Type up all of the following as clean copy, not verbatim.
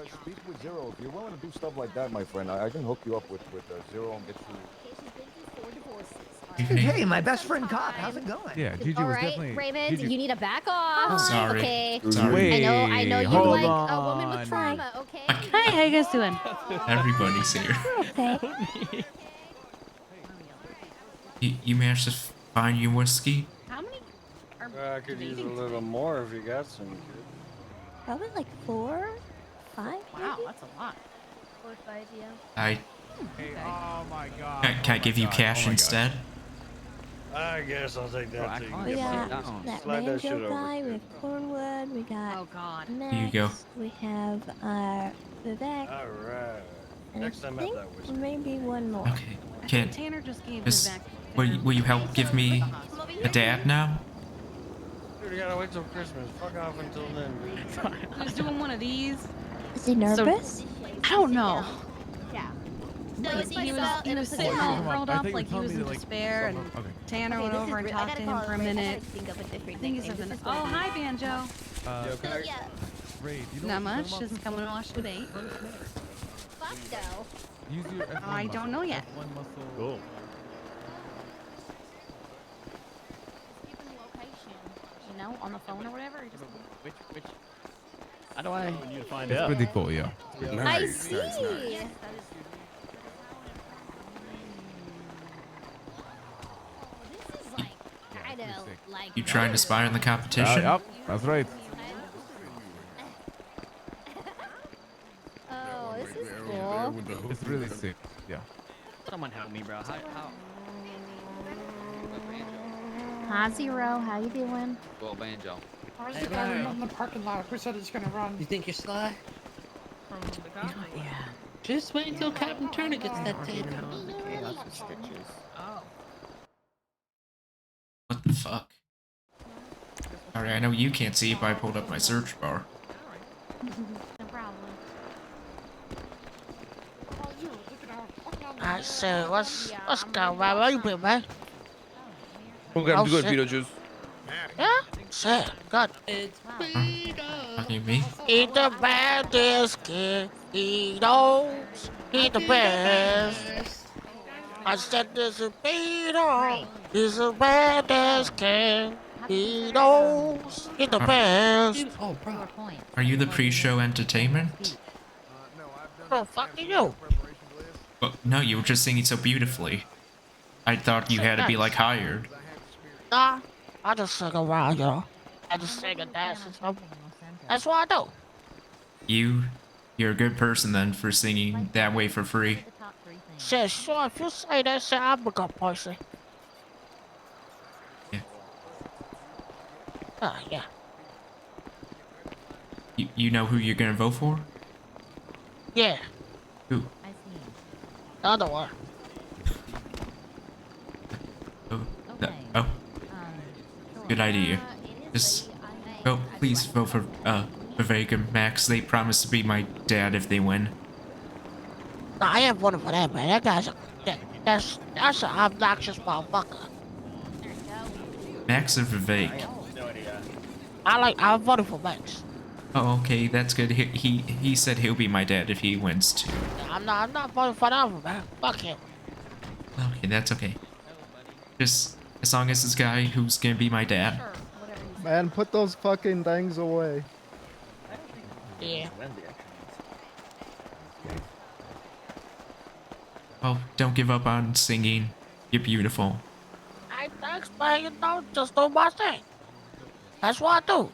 speak with Zero. If you're willing to do stuff like that, my friend, I can hook you up with Zero and get you. Evening. Hey, my best friend Cop, how's it going? Yeah, Gigi All was right, definitely. Raymond, Gigi. you need to back off. Sorry. Okay. Sorry. Wait, I know you hold like on. a woman with trauma. Okay. Hi, how you guys doing? Everybody's here. Okay. You managed to find your whiskey? How many are I could use a little more if you got some. Kid. probably like 4, 5? Wow, maybe? that's a lot. 4 or 5, yeah. I Hey, oh my god. can I give you cash instead? I guess I'll take that too. We got that Slide that shit banjo over, guy kid. with Cornwood. We got Oh god. Max. Here you go. We have Vivek. All right. And Next time I have think that whiskey. maybe one more. Okay. I Can think Tanner just gave just Vivek. will you help give me a dad now? Dude, you gotta wait till Christmas. Fuck off until then, dude. Who's doing one of these? Is he nervous? I don't know. Yeah. He was sitting Come all on, curled I up think like he you're was in telling me, like, despair, and okay. Tanner went over and talked to him for a minute. I think he said something. Oh, hi, Banjo. Yo, So, yeah. Ray, do you know Not what much. you're Just coming to watch the debate. Fuck no. Use your F1 I don't know yet. F1 muscle. Cool. Keeping the location, you know, on the phone or whatever. Or just... Which? How do I? You to find It's out. pretty cool, yeah. I see. Yes, that is. This is like kind of like. You trying to spy on the competition? Yep, that's right. Oh, this is cool. It's really sick. Yeah. Someone help me, bro. How? Hi, Zero. How you doing? Well, Banjo. Where's the guy in the parking lot? Who said he's gonna run? You think you're sly? Yeah. Just wait until Captain Turner gets that tape. Oh. What the fuck? Alright, I know you can't see it, but I pulled up my search bar. No problem. I said, let's go, man. Where you been, man? Okay, I'm good, Beetlejuice. Yeah? Shit, God. It's Fucking me? Eat the baddest kid. He knows. He the best. I said this is Peter. He's the baddest kid. He knows. He the best. Oh, bro. Are you the pre-show entertainment? Oh, fuck you. Well, no, you were just singing so beautifully. I thought you had to be like hired. Nah, I just sing around, you know. I just sing and dance and stuff. That's what I do. You're a good person then for singing that way for free. Shit, sure, if you say that shit, I'm a good person. Yeah. Yeah. You know who you're gonna vote for? Yeah, Who? the other one. Oh. Good idea. Just go, please vote for Vivek and Max. They promise to be my dad if they win. Nah, I ain't voting for that, man. That guy's that's an obnoxious motherfucker. Max or Vivek? I'm voting for Max. Oh, okay, that's good. He said he'll be my dad if he wins too. I'm not voting for that one, man. Fuck him. Okay, that's okay. Just as long as this guy who's gonna be my dad. Man, put those fucking things away. Yeah. Oh, don't give up on singing. You're beautiful. I thanks, man. You know, just do my thing. That's what I do.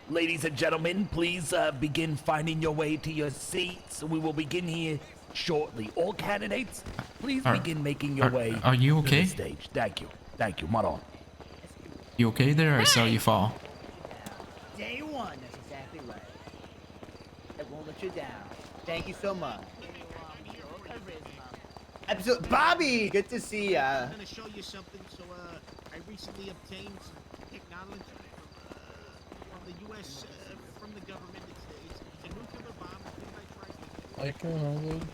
Ladies and gentlemen, please begin finding your way to your seats. We will begin here shortly. All candidates, please begin making your way Are you to okay? the stage. Thank you. Thank you, Maron. You okay there? I saw you fall. Day one, that's exactly right. I won't let you down. Thank you so much. Absolutely. Bobby, good to see ya. I'm gonna show you something. So, I recently obtained some technology from the U.S. From the government. It's a nuclear bomb. I think I tried to.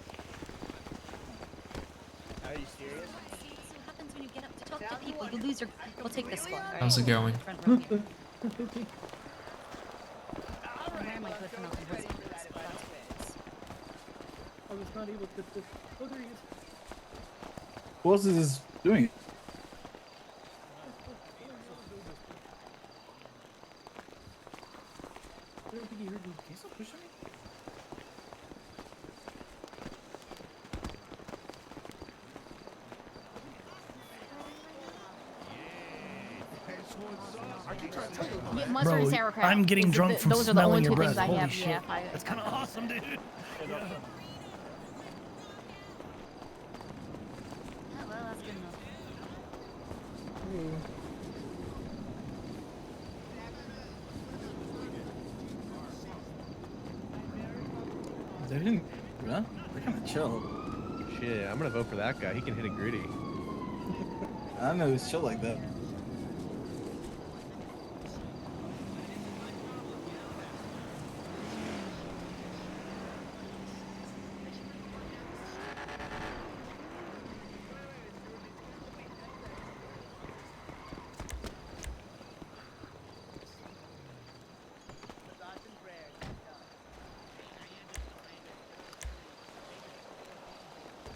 to people. You lose your. We'll take this spot. Right? How's it going? Front row here. I'm wearing my hood for nothing. That's weird. I was not able to. Oh, there he is. Who else is this doing? I don't think he heard me. Can you stop pushing me? Yeah, mustard and sauerkraut. I'm getting drunk from those are the only smelling your two things breath. I Holy have. shit. Yeah, That's kind of awesome, dude. Oh, well, that's good enough. They didn't. Huh? They're kind of chill. Shit, I'm gonna vote for that guy. He can hit it gritty. I don't know who's chill like that.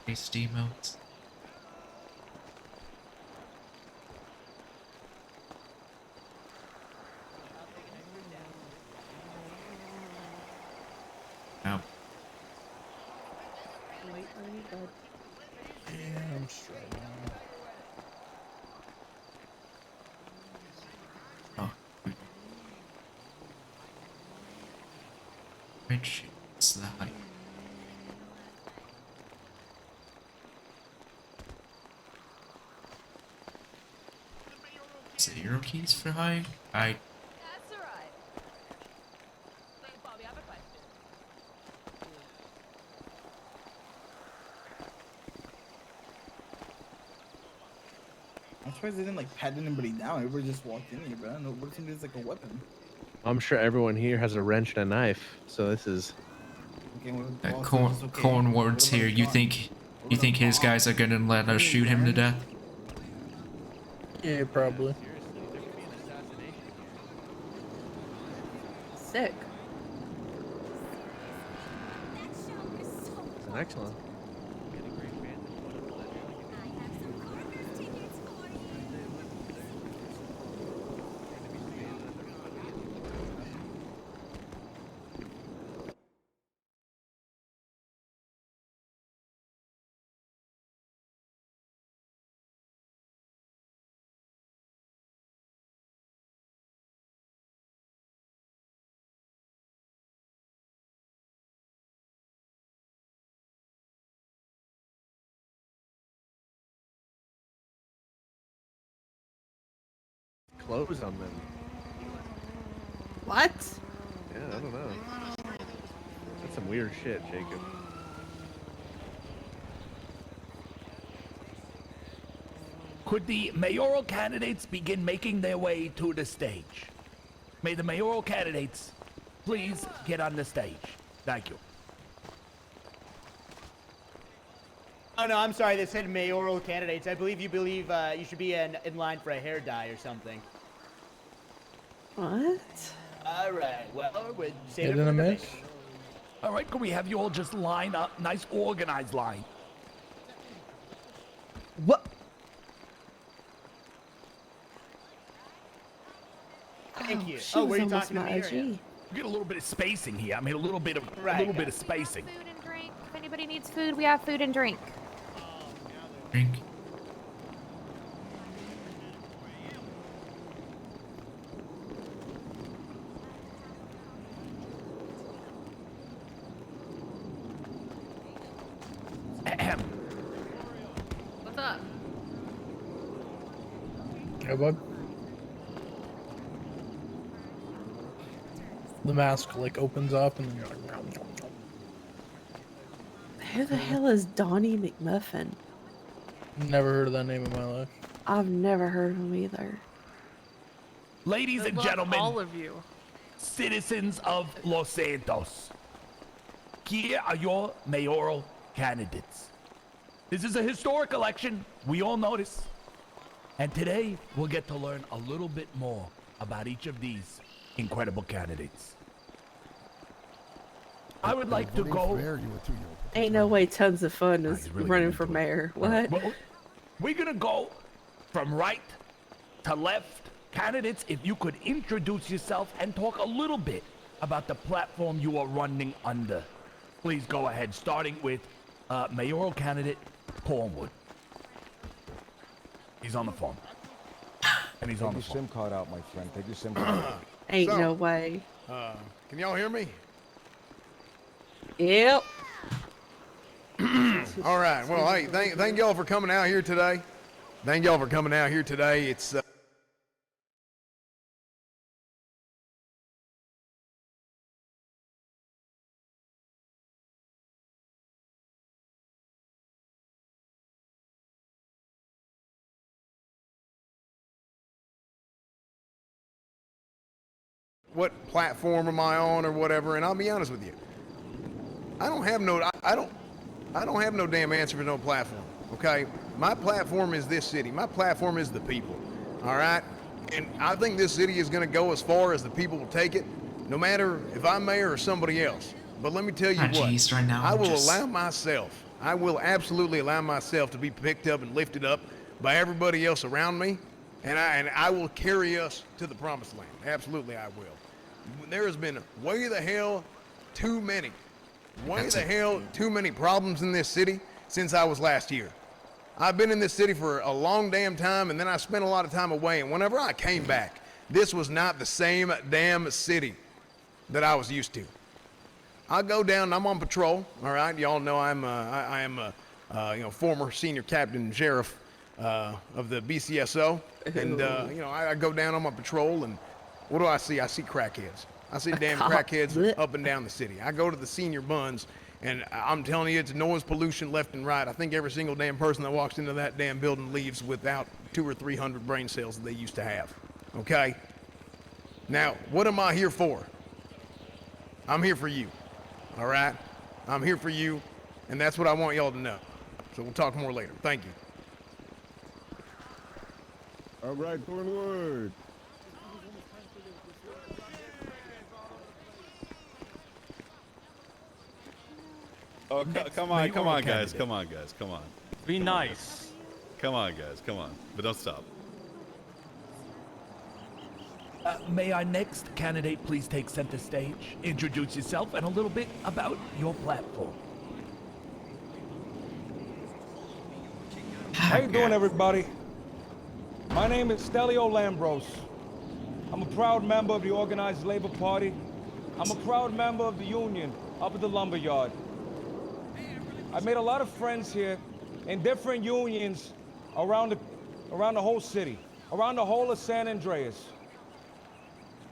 Tasty emotes. Ow. Wait, are you good? Yeah, I'm struggling. Oh. Red shit. What's the height? Zero keys for high? That's alright. Hey, Bobby, I have a question. I'm surprised they didn't like pat anybody down. Everybody just walked in here, bro. No, what if somebody's like a weapon? I'm sure everyone here has a wrench and a knife, so this is. Okay, well, That also, it's okay. corn words What about here. his You gun? think What you about think his his bomb? guys are gonna let us shoot him to death? Yeah, probably. Sick. It's an excellent. Clothes on them. What? Yeah, I don't know. That's some weird shit, Jacob. Could the mayoral candidates begin making their way to the stage? May the mayoral candidates please get on the stage. Thank you. Oh no, I'm sorry. They said mayoral candidates. I believe you should be in line for a hair dye or something. What? All right. Well, we're Hit saving and it a for the miss. debate. All right, can we have you all just line up? Nice organized line. What? Thank you. She Oh, was were you almost talking to my me? Or yeah? OG. Get a little bit of spacing here. I mean, a little bit of Right, spacing. Food and drink. If anybody needs food, we have food and drink. Drink. Ahem. What's up? Yeah, bud. The mask like opens up and then you're like, "Meow, meow, meow." Who the hell is Donnie McMuffin? Never heard of that name in my life. I've never heard of him either. Ladies Good and luck, gentlemen, all of you. citizens of Los Santos, here are your mayoral candidates. This is a historic election. We all know this. And today, we'll get to learn a little bit more about each of these incredible candidates. I would like to go... Ain't no way tons of fun is really running into for it. mayor. All right, What? well, we're gonna go from right to left. Candidates, if you could introduce yourself and talk a little bit about the platform you are running under. Please go ahead, starting with mayoral candidate Cohmedy. He's on the phone. And he's on the Take your phone. SIM card out, my friend. Take your SIM card out. Ain't no way. Can y'all hear me? Yep. All right. Well, hey, thank y'all for coming out here today. Thank y'all for coming out here today. It's what platform am I on or whatever, and I'll be honest with you. I don't have no damn answer for no platform, okay? My platform is this city. My platform is the people, all right? And I think this city is going to go as far as the people will take it, no matter if I'm mayor or somebody else. But let me tell you what, right now, I will absolutely allow myself to be picked up and lifted up by everybody else around me, and I will carry us to the promised land. Absolutely, I will. There has been way the hell too many problems in this city since I was last here. I've been in this city for a long damn time, and then I spent a lot of time away, and whenever I came back, this was not the same damn city that I was used to. I go down, I'm on patrol, all right? Y'all know I am a former senior captain sheriff of the BCSO, and I go down on my patrol, and what do I see? I see crackheads. I see damn crackheads up and down the city. I go to the senior buns, and I'm telling you, it's noise pollution left and right. I think every single damn person that walks into that damn building leaves without 200 or 300 brain cells that they used to have. Okay? Now, what am I here for? I'm here for you. All right? I'm here for you, and that's what I want y'all to know. So we'll talk more later. Thank you. All right, forward. Oh, come on, guys. Come on. Be nice. Come on, guys. Come on. But don't stop. May our next candidate please take center stage, introduce yourself, and a little bit about your platform. How you doing, everybody? My name is Stelio Lambros. I'm a proud member of the Organized Labor Party. I'm a proud member of the union up at the lumberyard. I've made a lot of friends here in different unions around the whole city, around the whole of San Andreas.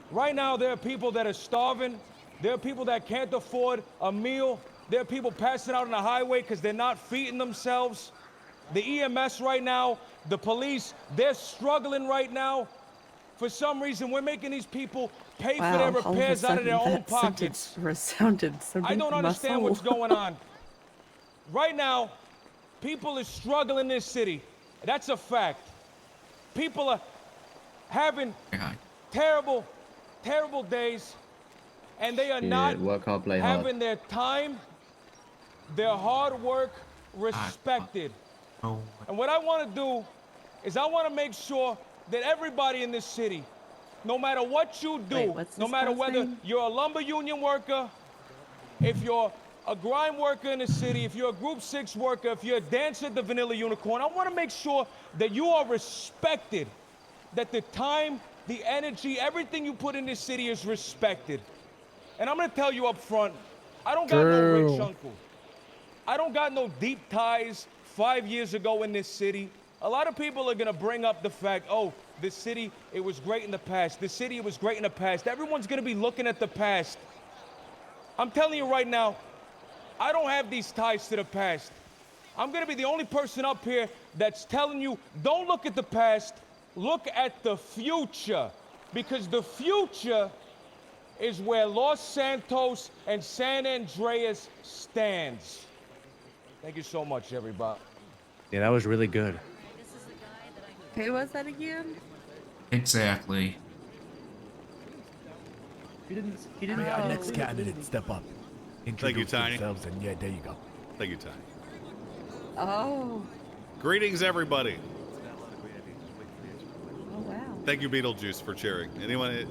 Right now, there are people that are starving. There are people that can't afford a meal. There are people passing out on the highway because they're not feeding themselves. The EMS right now, the police, they're struggling right now. For some reason, we're making these people pay for their repairs out of their own pockets. I don't understand what's going on. Right now, people are struggling in this city. That's a fact. People are having terrible days, and they are not having their time, their hard work respected. And what I want to do is I want to make sure that everybody in this city, no matter what you do, no matter whether you're a lumber union worker, if you're a grind worker in the city, if you're a Group 6 worker, if you're a dancer at the Vanilla Unicorn, I want to make sure that you are respected, that the time, the energy, everything you put in this city is respected. And I'm going to tell you up front, I don't got no rich uncle. I don't got no deep ties 5 years ago in this city. A lot of people are going to bring up the fact, oh, this city, it was great in the past. This city, it was great in the past. Everyone's going to be looking at the past. I'm telling you right now, I don't have these ties to the past. I'm going to be the only person up here that's telling you, don't look at the past, look at the future. Because the future is where Los Santos and San Andreas stands. Thank you so much, everybody. Yeah, that was really good. Who was that again? Exactly. He didn't May our next candidate step up? Thank you, Tiny. Themselves and yeah, there you go. Thank you, Tiny. Oh. Greetings, everybody. Oh wow. Thank you, Beetlejuice, for cheering. Anyone?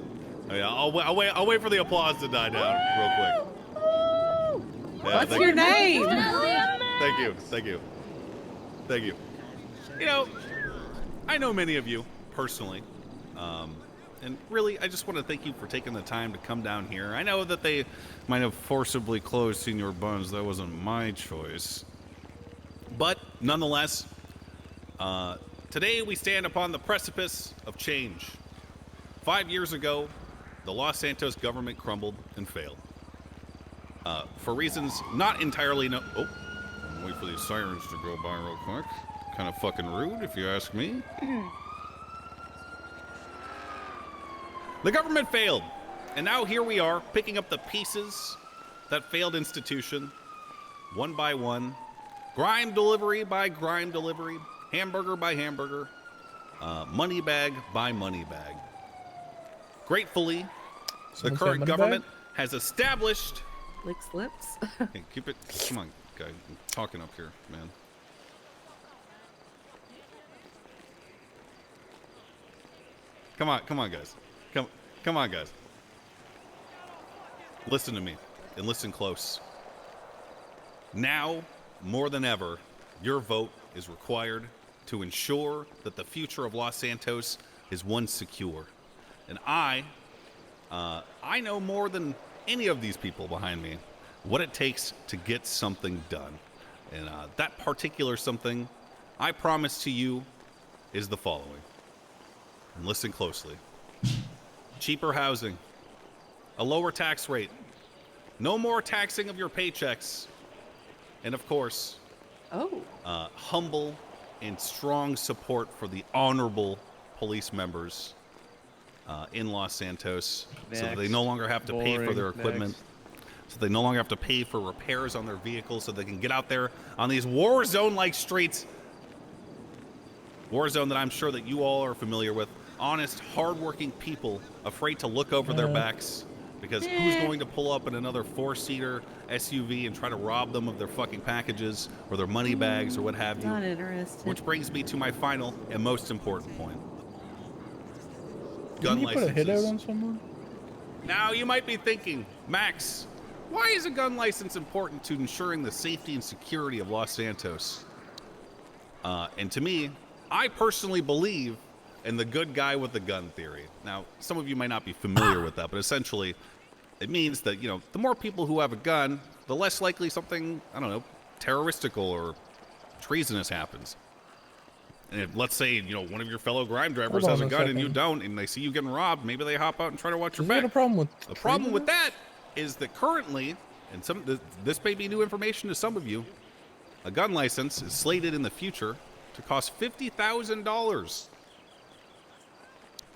Oh, yeah, I'll wait for the applause to die down real quick. Yeah, What's your name? Thank you. Thank you. You know, I know many of you personally, and really, I just want to thank you for taking the time to come down here. I know that they might have forcibly closed Senior Buns. That wasn't my choice. But nonetheless, today we stand upon the precipice of change. 5 years ago, the Los Santos government crumbled and failed. For reasons not entirely oh, wait for these sirens to go by real quick. Kind of fucking rude, if you ask me. The government failed, and now here we are, picking up the pieces that failed institution, one by one, grime delivery by grime delivery, hamburger by hamburger, money bag by money bag. Gratefully, the current government has established... Licks lips. Hey, keep it... Come on, guy. I'm talking up here, man. Come on, guys. Come on, guys. Listen to me, and listen close. Now, more than ever, your vote is required to ensure that the future of Los Santos is one secure. And I know more than any of these people behind me what it takes to get something done. And that particular something, I promise to you, is the following. And listen closely. Cheaper housing, a lower tax rate, no more taxing of your paychecks, and of course, humble and strong support for the honorable police members in Los Santos, so that they no longer have to pay for their equipment, so they no longer have to pay for repairs on their vehicles, so they can get out there on these war zone-like streets. War zone that I'm sure that you all are familiar with. Honest, hardworking people afraid to look over their backs because who's going to pull up in another 4-seater SUV and try to rob them of their fucking packages or their money bags or what have you? Not interested. Which brings me to my final and most important point. Gun Didn't you licenses. put a hit out on someone? Now you might be thinking, Max, why is a gun license important to ensuring the safety and security of Los Santos? And to me, I personally believe in the good guy with the gun theory. Now, some of you might not be familiar with that, but essentially, it means that, you know, the more people who have a gun, the less likely something, I don't know, terroristical or treasonous happens. And if, let's say, you know, one of your fellow grime drivers has a gun and you don't, and they see you getting robbed, maybe they hop out and try to watch your back. The problem with that is that currently, and this may be new information to some of you, a gun license is slated in the future to cost $50,000.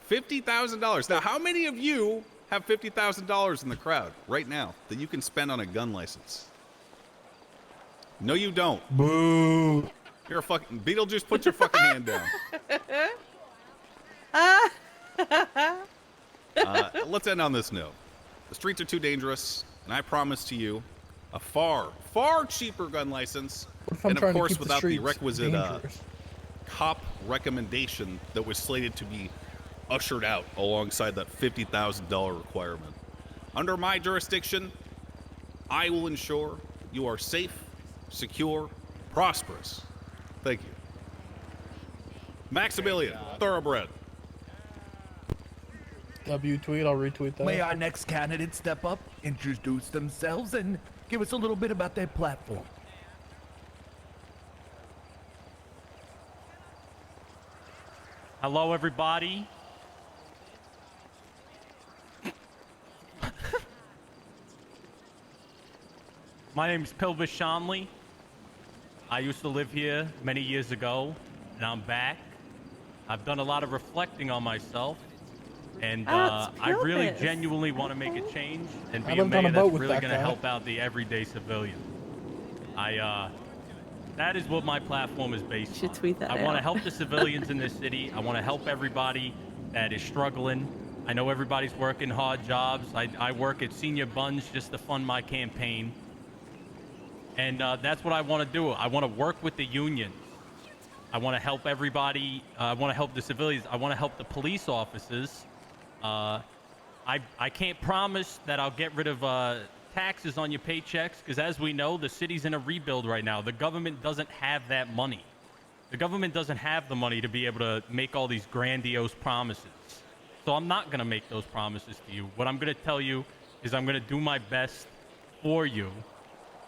$50,000. Now, how many of you have $50,000 in the crowd right now that you can spend on a gun license? No, you don't. Boo. You're a fucking Beetlejuice. Put your fucking hand down. Let's end on this note. The streets are too dangerous, and I promise to you a far, far cheaper gun license, and of course without the requisite cop recommendation that was slated to be ushered out alongside that $50,000 requirement. Under my jurisdiction, I will ensure you are safe, secure, prosperous. Thank you. Maximilian, Thoroughbred. W tweet, I'll retweet that. May our next candidate step up, introduce themselves, and give us a little bit about their platform. Hello, everybody. My name is Pilvis Shanley. I used to live here many years ago, and I'm back. I've done a lot of reflecting on myself, and I really genuinely want to make a change and be a mayor that's really going to help out the everyday civilian. That is what my platform is based Should on. tweet that I want to out. help the civilians in this city. I want to help everybody that is struggling. I know everybody's working hard jobs. I work at Senior Buns just to fund my campaign. And that's what I want to do. I want to work with the unions. I want to help everybody. I want to help the civilians. I want to help the police officers. I can't promise that I'll get rid of taxes on your paychecks, because as we know, the city's in a rebuild right now. The government doesn't have that money. The government doesn't have the money to be able to make all these grandiose promises. So I'm not going to make those promises to you. What I'm going to tell you is I'm going to do my best for you.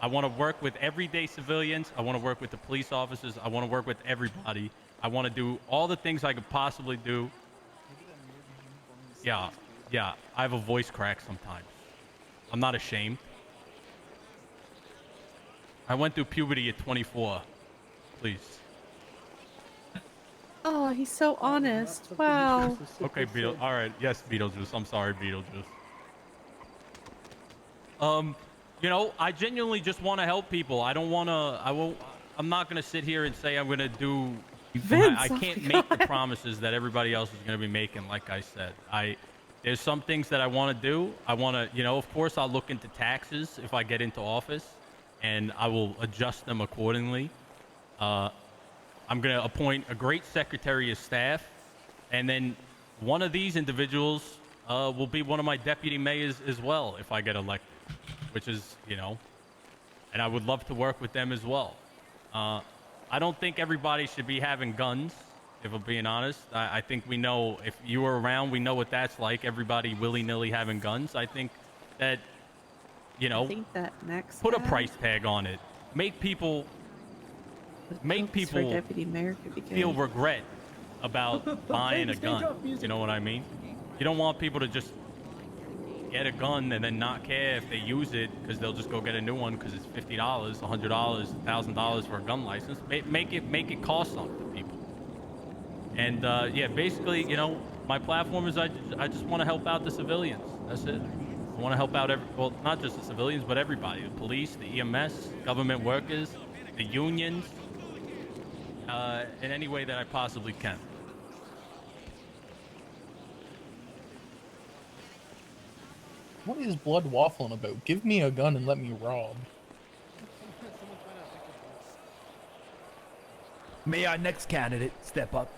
I want to work with everyday civilians. I want to work with the police officers. I want to work with everybody. I want to do all the things I could possibly do. Yeah, I have a voice crack sometimes. I'm not ashamed. I went through puberty at 24. Please. Oh, he's so honest. Wow. Okay, Beetle. All right. Yes, Beetlejuice. I'm sorry, Beetlejuice. You know, I genuinely just want to help people. I don't want to. I'm not gonna sit here and say I'm gonna do. Vince, I can't make the promises that everybody else is gonna be making. Like I said, there's some things that I want to do. I want to, you know, of course, I'll look into taxes if I get into office, and I will adjust them accordingly. I'm going to appoint a great secretary of staff, and then one of these individuals will be one of my deputy mayors as well if I get elected, which is, you know, and I would love to work with them as well. I don't think everybody should be having guns. If I'm being honest, I think we know, if you were around, we know what that's like. Everybody willy-nilly having guns. I think that, you know, put a price tag on it. Make people Deputy Mayor could be good. feel regret about buying a gun. You know what I mean? You don't want people to just get a gun and then not care if they use it, because they'll just go get a new one because it's $50, $100, $1,000 for a gun license. Make it cost something to people. And yeah, basically, you know, my platform is I just want to help out the civilians. That's it. I want to help out well, not just the civilians, but everybody. The police, the EMS, government workers, the unions, in any way that I possibly can. What is Blood waffling about? Give me a gun and let me rob. May our next candidate step up,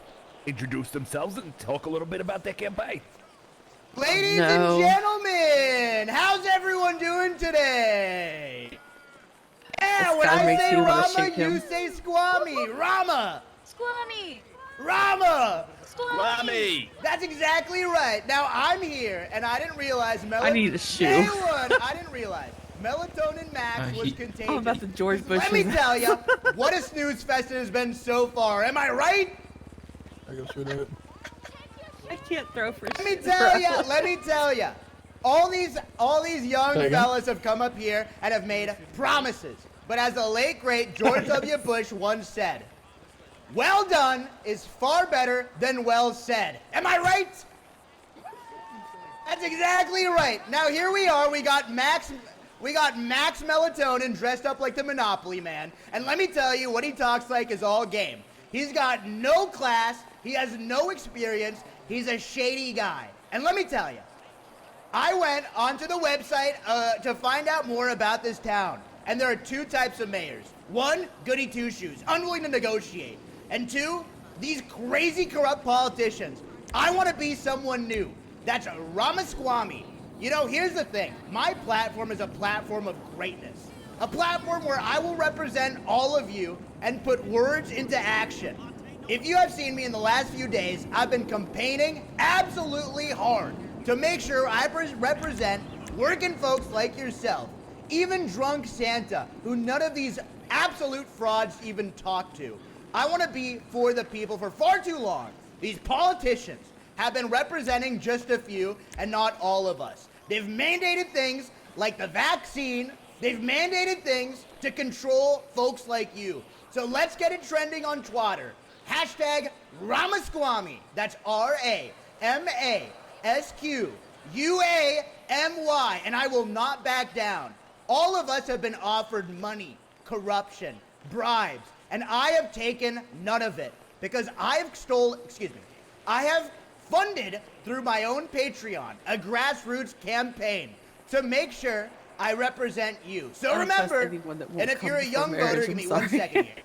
introduce themselves, and talk a little bit about their campaign. Ladies and gentlemen, how's everyone doing today? Yeah, when I say Rama, you say Squammy. Rama. Squammy. Rama. Squammy. That's exactly right. Now I'm here, and I didn't realize I need a shoe. Day one, I didn't realize Melatonin Max was contagious. Oh, about the George Bush. Let me tell you, what a snooze fest it has been so far. Am I right? I go shoot it. I can't throw for Let me tell you. All these young fellas have come up here and have made promises. But as the late great George W. Bush once said, well done is far better than well said. Am I right? That's exactly right. Now here we are. We got Max Melatonin dressed up like the Monopoly Man. And let me tell you, what he talks like is all game. He's got no class. He has no experience. He's a shady guy. And let me tell you, I went onto the website to find out more about this town. And there are two types of mayors. One, goody two-shoes, unwilling to negotiate. And two, these crazy corrupt politicians. I want to be someone new. That's Ramaswamy. You know, here's the thing. My platform is a platform of greatness. A platform where I will represent all of you and put words into action. If you have seen me in the last few days, I've been campaigning absolutely hard to make sure I represent working folks like yourself. Even drunk Santa, who none of these absolute frauds even talk to. I want to be for the people for far too long. These politicians have been representing just a few and not all of us. They've mandated things like the vaccine. They've mandated things to control folks like you. So let's get it trending on twatter. Hashtag Ramaswamy. That's RAMASQUAMY. And I will not back down. All of us have been offered money, corruption, bribes, and I have taken none of it because I have I have funded through my own Patreon a grassroots campaign to make sure I represent you. So I don't trust remember, anyone that won't and if come you're a before young marriage, voter, give I'm me 1 sorry. second here.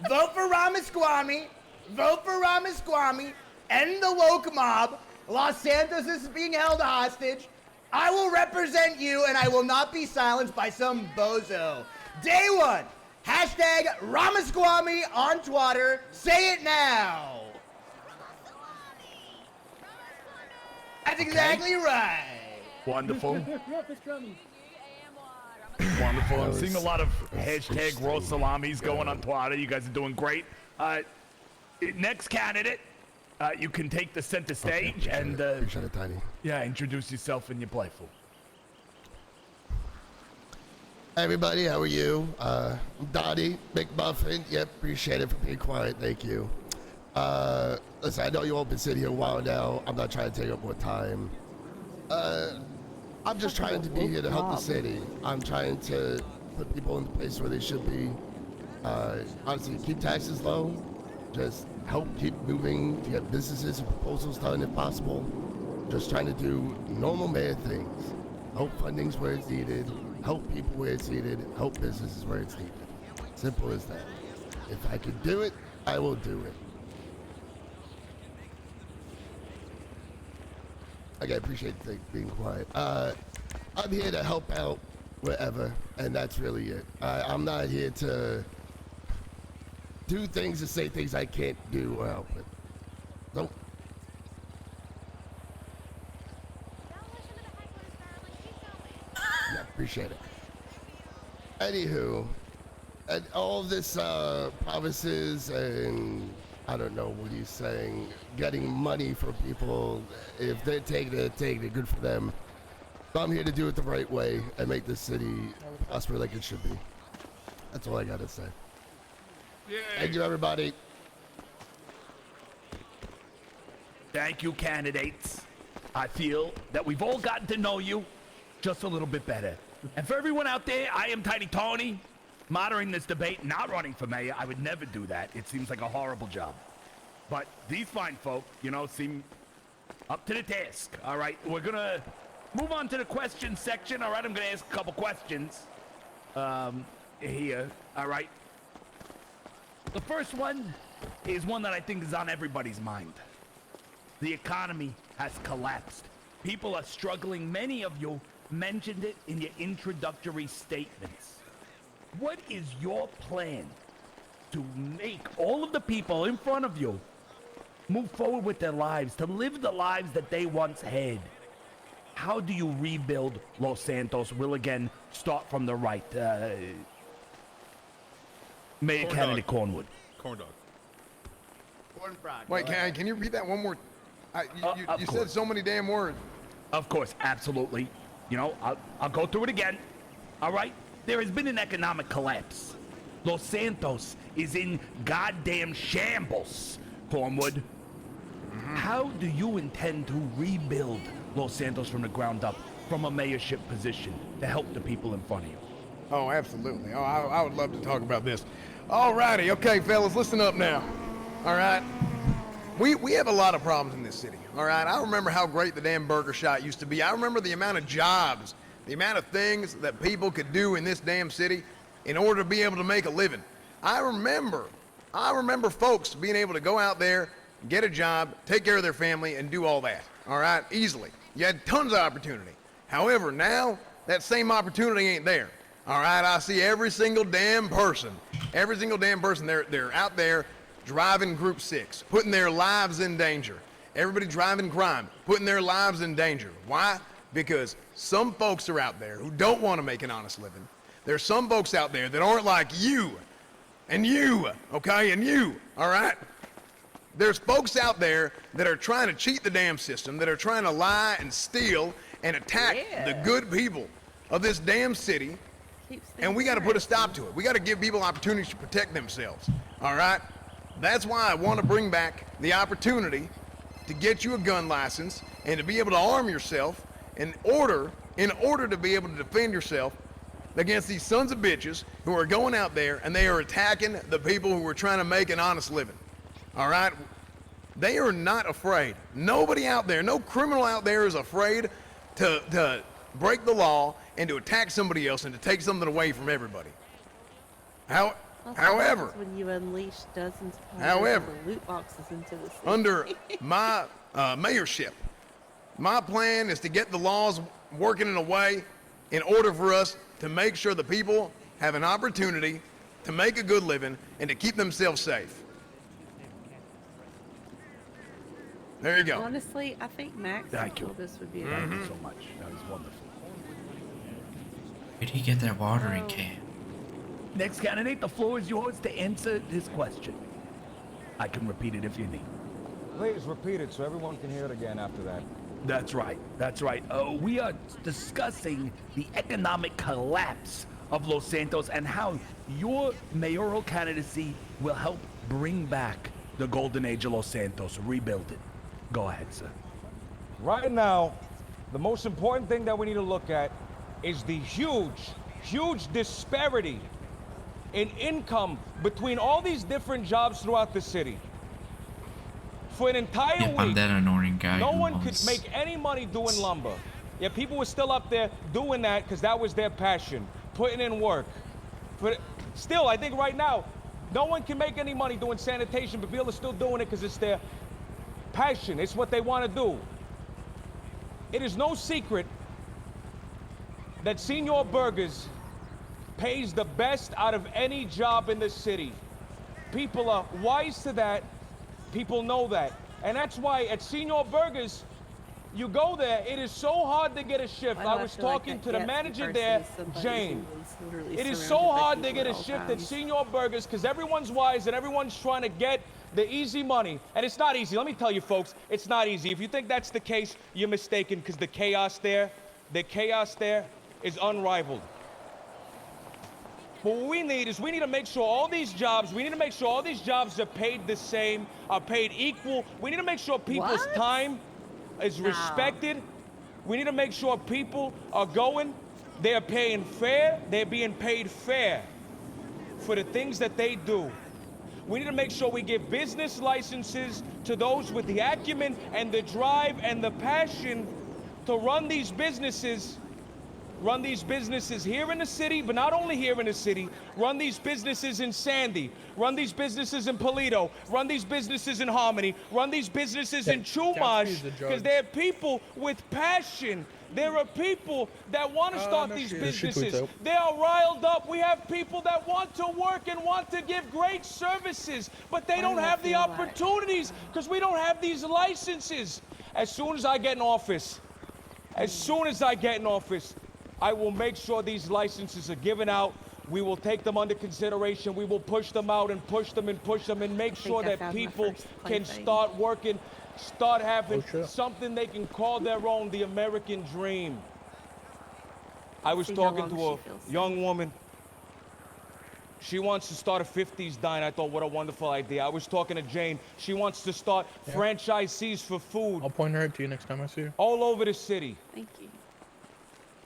Vote for Ramaswamy. Vote for Ramaswamy. End the woke mob. Los Santos is being held hostage. I will represent you, and I will not be silenced by some bozo. Day one. Hashtag Ramaswamy on twatter. Say it now. That's exactly right. Wonderful. Wonderful. I'm seeing a lot of hashtag raw salamis going on Twitter. You guys are doing great. Next candidate, you can take the center stage and appreciate it, Tiny. yeah, introduce yourself and your playful. Hey everybody, how are you? I'm Dottie McMuffin. Yep, appreciate it for being quiet. Thank you. Listen, I know you all been sitting here a while now. I'm not trying to take up more time. I'm just trying to be here to help the city. I'm trying to put people in the place where they should be. Honestly, keep taxes low. Just help keep moving to get businesses and proposals done if possible. Just trying to do normal mayor things. Help fundings where it's needed. Help people where it's needed. Help businesses where it's needed. Simple as that. If I can do it, I will do it. Okay, I appreciate being quiet. I'm here to help out wherever, and that's really it. I'm not here to do things and say things I can't do or help with. Nope. Yeah, appreciate it. Anywho, and all this promises and I don't know what he's saying, getting money for people, if they're taking it, good for them. But I'm here to do it the right way and make this city prosper like it should be. That's all I gotta say. Thank you, everybody. Thank you, candidates. I feel that we've all gotten to know you just a little bit better. And for everyone out there, I am Tiny Tony, moderating this debate, not running for mayor. I would never do that. It seems like a horrible job. But these fine folk, you know, seem up to the task. All right, we're gonna move on to the question section. All right, I'm gonna ask a couple questions here. All right. The first one is one that I think is on everybody's mind. The economy has collapsed. People are struggling. Many of you mentioned it in your introductory statements. What is your plan to make all of the people in front of you move forward with their lives, to live the lives that they once had? How do you rebuild Los Santos? We'll again start from the right. Mayor candidate Cornwood. Corn dog. Corn frog. Wait, can you repeat that one more? You said so many damn words. Of course, absolutely. You know, I'll go through it again. All right? There has been an economic collapse. Los Santos is in goddamn shambles, Cornwood. How do you intend to rebuild Los Santos from the ground up, from a mayorship position, to help the people in front of you? Oh, absolutely. Oh, I would love to talk about this. All righty. Okay, fellas, listen up now. All right? We have a lot of problems in this city, all right? I remember how great the damn burger shop used to be. I remember the amount of jobs, the amount of things that people could do in this damn city in order to be able to make a living. I remember folks being able to go out there, get a job, take care of their family, and do all that, all right? Easily. You had tons of opportunity. However, now, that same opportunity ain't there, all right? I see every single damn person, they're out there driving Group 6, putting their lives in danger. Everybody driving crime, putting their lives in danger. Why? Because some folks are out there who don't want to make an honest living. There's some folks out there that aren't like you, and you, okay, and you, all right? There's folks out there that are trying to cheat the damn system, that are trying to lie and steal and attack the good people of this damn city, and we got to put a stop to it. We got to give people opportunities to protect themselves, all right? That's why I want to bring back the opportunity to get you a gun license and to be able to arm yourself in order in order to be able to defend yourself against these sons of bitches who are going out there and they are attacking the people who are trying to make an honest living. All right? They are not afraid. Nobody out there, no criminal out there is afraid to break the law and to attack somebody else and to take something away from everybody. However, when you unleash dozens of however, loot boxes into the city. under my mayorship, my plan is to get the laws working in a way in order for us to make sure the people have an opportunity to make a good living and to keep themselves safe. There you go. Honestly, I think Max told this would be a Thank you so much. That was wonderful. Where'd he get that watering can? Next candidate, the floor is yours to answer his question. I can repeat it if you need. Please repeat it so everyone can hear it again after that. That's right. That's right. We are discussing the economic collapse of Los Santos and how your mayoral candidacy will help bring back the golden age of Los Santos, rebuild it. Go ahead, sir. Right now, the most important thing that we need to look at is the huge disparity in income between all these different jobs throughout the city. For an entire Yep, I'm week, that annoying guy no who one could owns- make any money doing lumber. Yet people were still up there doing that because that was their passion, putting in work. But still, I think right now, no one can make any money doing sanitation, but people are still doing it because it's their passion. It's what they want to do. It is no secret that Senor Burgers pays the best out of any job in the city. People are wise to that. People know that. And that's why at Senor Burgers, you go there, it is so hard to get a shift. I was talking to the manager there, Jane. It is so hard to get a shift at Senor Burgers because everyone's wise and everyone's trying to get the easy money. And it's not easy. Let me tell you, folks, it's not easy. If you think that's the case, you're mistaken because the chaos there is unrivaled. But what we need is we need to make sure all these jobs are paid the same, are paid equal. We need to make sure people's time is respected. We need to make sure people are going, they're paying fair, they're being paid fair for the things that they do. We need to make sure we give business licenses to those with the acumen and the drive and the passion to run these businesses here in the city, but not only here in the city, run these businesses in Sandy, run these businesses in Polito, run these businesses in Harmony, run these businesses in Chumash, because they're people with passion. There are people that want to start these businesses. They are riled up. We have people that want to work and want to give great services, but they don't have the opportunities because we don't have these licenses. As soon as I get in office, I will make sure these licenses are given out. We will take them under consideration. We will push them out and push them and make sure that people can start working, start having something they can call their own, the American dream. I was talking to a young woman. She wants to start a 50s dine. I thought, what a wonderful idea. I was talking to Jane. She wants to start franchisees for food. I'll point her out to you next time I see her. All over the city. Thank you.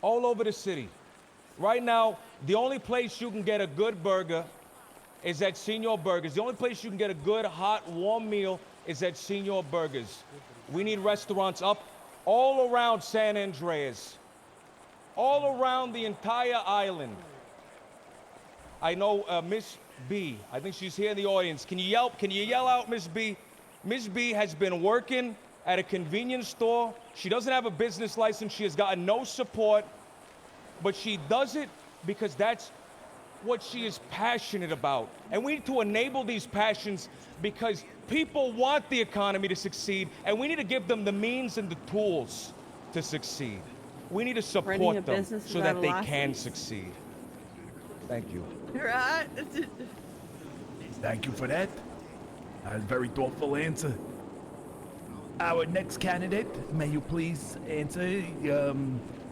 All over the city. Right now, the only place you can get a good burger is at Senor Burgers. The only place you can get a good, hot, warm meal is at Senor Burgers. We need restaurants up all around San Andreas, all around the entire island. I know Miss B, I think she's here in the audience. Can you yell out, Miss B? Miss B has been working at a convenience store. She doesn't have a business license. She has gotten no support, but she does it because that's what she is passionate about. And we need to enable these passions because people want the economy to succeed, and we need to give them the means and the tools to succeed. We need to support them so that they can succeed. Thank you. Right. Thank you for that. That was a very thoughtful answer. Our next candidate, may you please answer,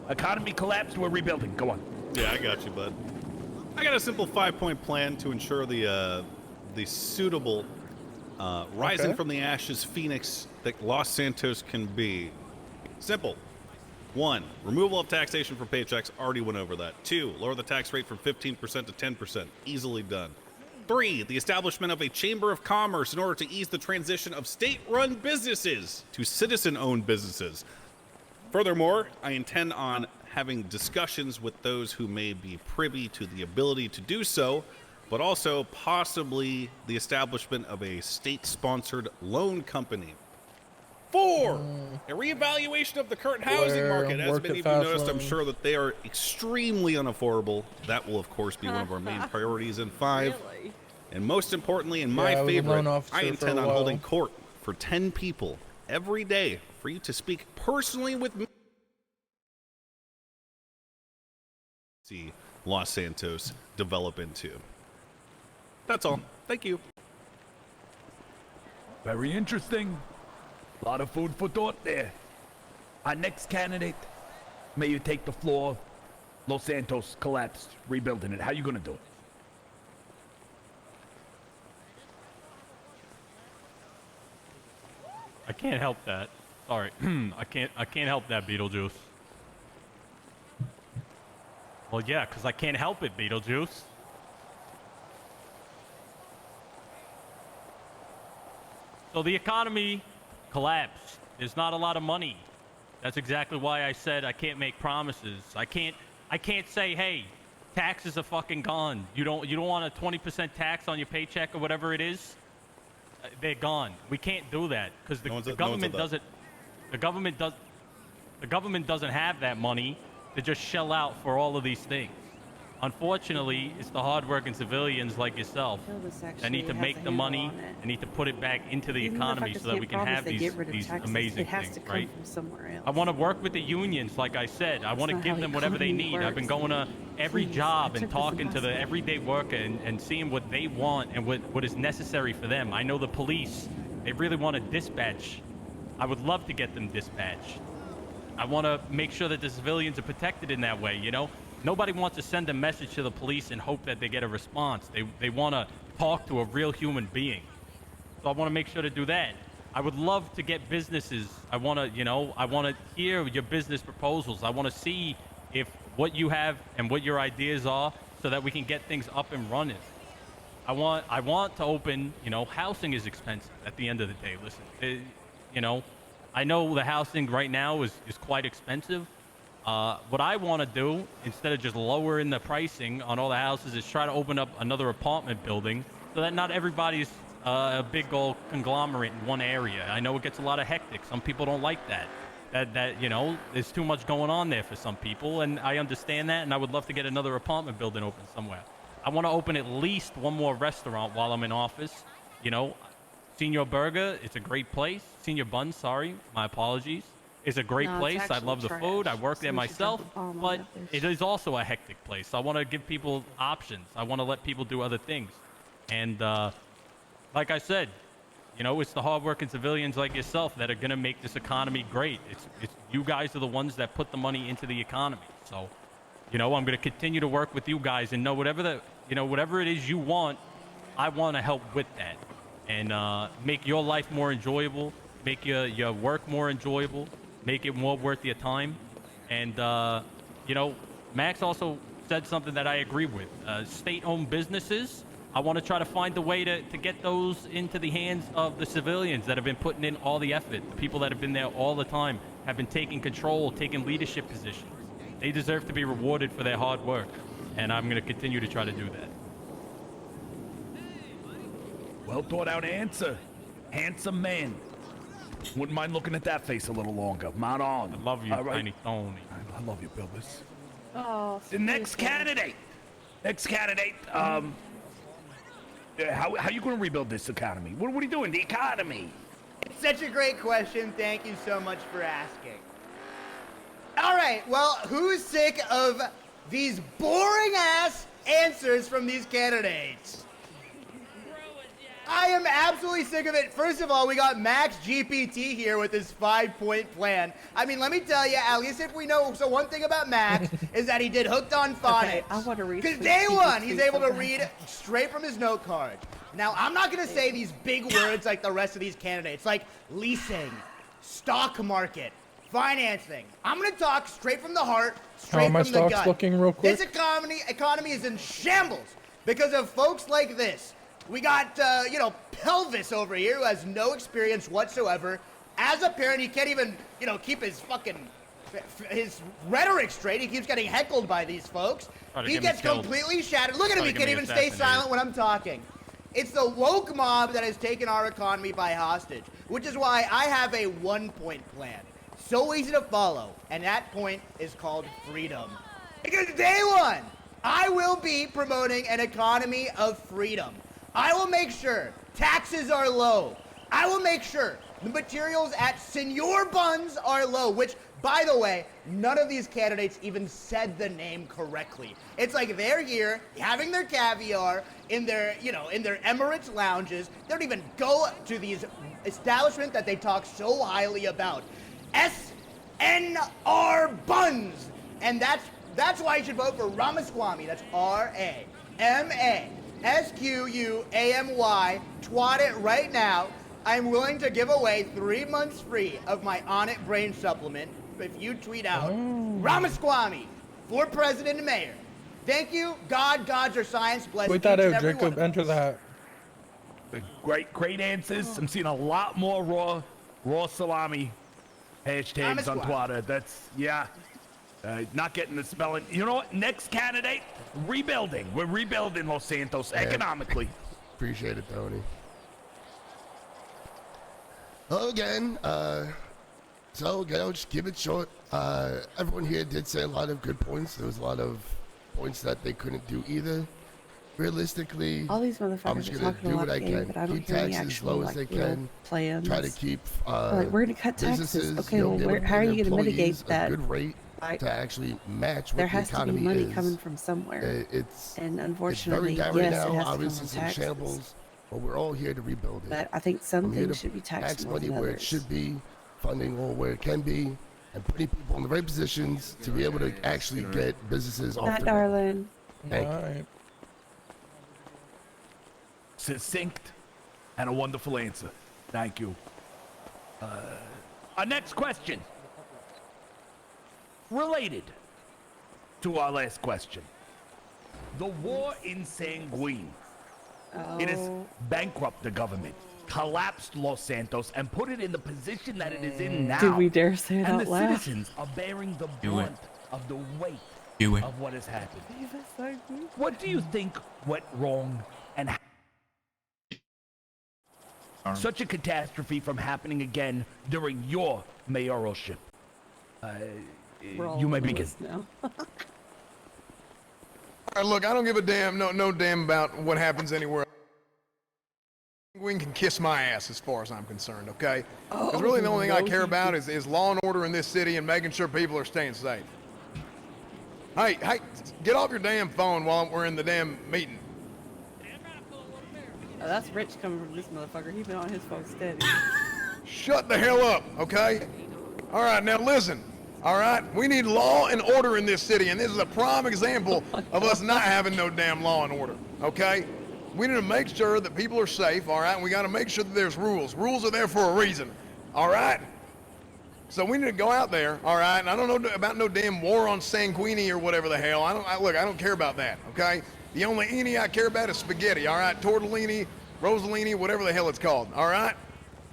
economy collapsed, we're rebuilding. Go on. Yeah, I got you, bud. I got a simple 5-point plan to ensure the suitable rising from the ashes phoenix that Los Santos can be. Simple. 1. Removal of taxation from paychecks. Already went over that. 2. Lower the tax rate from 15% to 10%. Easily done. 3. The establishment of a chamber of commerce in order to ease the transition of state-run businesses to citizen-owned businesses. Furthermore, I intend on having discussions with those who may be privy to the ability to do so, but also possibly the establishment of a state-sponsored loan company. 4. A reevaluation of the current housing market. As many of you noticed, I'm sure that they are extremely unaffordable. That will, of course, be one of our main priorities. And 5, and most importantly, and my favorite, I intend on holding court for 10 people every day for you to speak personally with me. See Los Santos develop into. That's all. Thank you. Very interesting. A lot of food for thought there. Our next candidate, may you take the floor. Los Santos collapsed, rebuilding it. How you gonna do it? I can't help that. Sorry, I can't help that, Beetlejuice. Well, yeah, because I can't help it, Beetlejuice. So the economy collapsed. There's not a lot of money. That's exactly why I said I can't make promises. I can't say, hey, taxes are fucking gone. You don't want a 20% tax on your paycheck or whatever it is. They're gone. We can't do that because the government doesn't. The government doesn't have that money to just shell out for all of these things. Unfortunately, it's the hardworking civilians like yourself that need to make the money and need to put it back into the economy so that we can have these amazing things, right? I want to work with the unions, like I said. I want to give them whatever they need. I've been going to every job and talking to the everyday worker and seeing what they want and what is necessary for them. I know the police, they really want to dispatch. I would love to get them dispatched. I want to make sure that the civilians are protected in that way, you know? Nobody wants to send a message to the police and hope that they get a response. They want to talk to a real human being. So I want to make sure to do that. I would love to get businesses. I want to hear your business proposals. I want to see if what you have and what your ideas are so that we can get things up and running. I want to open, housing is expensive at the end of the day. Listen, I know the housing right now is quite expensive. What I want to do, instead of just lowering the pricing on all the houses, is try to open up another apartment building so that not everybody's a big old conglomerate in one area. I know it gets a lot of hectic. Some people don't like that. There's too much going on there for some people, and I understand that, and I would love to get another apartment building open somewhere. I want to open at least one more restaurant while I'm in office. Senior Burger, it's a great place. Senior Bun, sorry, my apologies. It's a great place. I love the food. I work there myself, but it is also a hectic place. I want to give people options. I want to let people do other things. And like I said, it's the hardworking civilians like yourself that are going to make this economy great. It's you guys are the ones that put the money into the economy. So, I'm going to continue to work with you guys and know whatever it is you want, I want to help with that and make your life more enjoyable, make your work more enjoyable, make it more worth your time. And, Max also said something that I agree with. State-owned businesses, I want to try to find a way to get those into the hands of the civilians that have been putting in all the effort. The people that have been there all the time have been taking control, taking leadership positions. They deserve to be rewarded for their hard work. And I'm going to continue to try to do that. Well thought out answer. Handsome man. Wouldn't mind looking at that face a little longer. Mount on. I love you, Tiny Tony. I love you, Bilbus. Oh, the next candidate. How you going to rebuild this economy? What are you doing? The economy. It's such a great question. Thank you so much for asking. All right, well, who's sick of these boring-ass answers from these candidates? I am absolutely sick of it. First of all, we got Max GPT here with his 5-point plan. I mean, let me tell you, at least if we know, so one thing about Max is that he did Hooked on Phonics. Okay, I want to read. Because day one, he's able to read straight from his note card. Now, I'm not going to say these big words like the rest of these candidates, like leasing, stock market, financing. I'm gonna talk straight from the heart, straight How are my from the stocks gut. looking real quick? This economy is in shambles because of folks like this. We got, Pelvis over here who has no experience whatsoever. As a parent, he can't even, keep his rhetoric straight. He keeps getting heckled by these folks. He gets completely shattered. Look at him, he can't even stay silent when I'm talking. It's the woke mob that has taken our economy by hostage, which is why I have a one-point plan. So easy to follow, and that point is called freedom. Because day one, I will be promoting an economy of freedom. I will make sure taxes are low. I will make sure the materials at Senor Buns are low, which, by the way, none of these candidates even said the name correctly. It's like they're here having their caviar in their, in their Emirates lounges. They don't even go to these establishments that they talk so highly about. SNR Buns. And that's why you should vote for Ramaswamy. That's RAMASQUAMY. Twat it right now. I'm willing to give away 3 months free of my On It brain supplement if you tweet out Ramaswamy for president and mayor. Thank you. Gods or science bless Tweet each that and out, every Jacob. one. Enter the hat. Great answers. I'm seeing a lot more raw salami hashtags on Twitter. That's, not getting the spelling. You know what? Next candidate, rebuilding. We're rebuilding Los Santos economically. Appreciate it, Tony. Hello again. So again, I'll just keep it short. Everyone here did say a lot of good points. There was a lot of points that they couldn't do either. Realistically, All these motherfuckers I'm just are gonna talking do a what lot I of game, can. but I don't Keep hear any taxes as actual, low as they real can. plans. Try to keep Like, we're gonna cut taxes. businesses, Okay, well, give how are you gonna employees mitigate that? a good rate to actually match There what the has to be economy money is. coming from somewhere. And unfortunately, it's very down right yes, it now. has to come Obviously, from it's in taxes. shambles, but we're all here to rebuild it. But I think some I'm here things to should be taxed tax more money than where it others. should be, funding all where it can be, and putting people in the right positions to be able to actually get businesses off Not the ground. darling. Thank you. Succinct and a wonderful answer. Thank you. Our next question, related to our last question. The war in Sanguine. It has bankrupted the government, collapsed Los Santos, and put it in the position that it is in now. Did we dare say it and out the loud? citizens are bearing the Do it. brunt of the weight Do it. of what has happened. What do you think went wrong and such a catastrophe from happening again during your mayoralship? You may begin. All right, look, I don't give a damn, no damn about what happens anywhere. Wing can kiss my ass as far as I'm concerned, okay? Because really the only thing I care about is law and order in this city and making sure people are staying safe. Hey, get off your damn phone while we're in the damn meeting. Oh, that's Rich coming from this motherfucker. He's been on his phone steady. Shut the hell up, okay? All right, now listen. All right, we need law and order in this city, and this is a prime example of us not having no damn law and order, okay? We need to make sure that people are safe, all right? And we got to make sure that there's rules. Rules are there for a reason, all right? So we need to go out there, all right? And I don't know about no damn war on Sanguini or whatever the hell. Look, I don't care about that, okay? The only any I care about is spaghetti, all right? Tortellini, Rossellini, whatever the hell it's called, all right?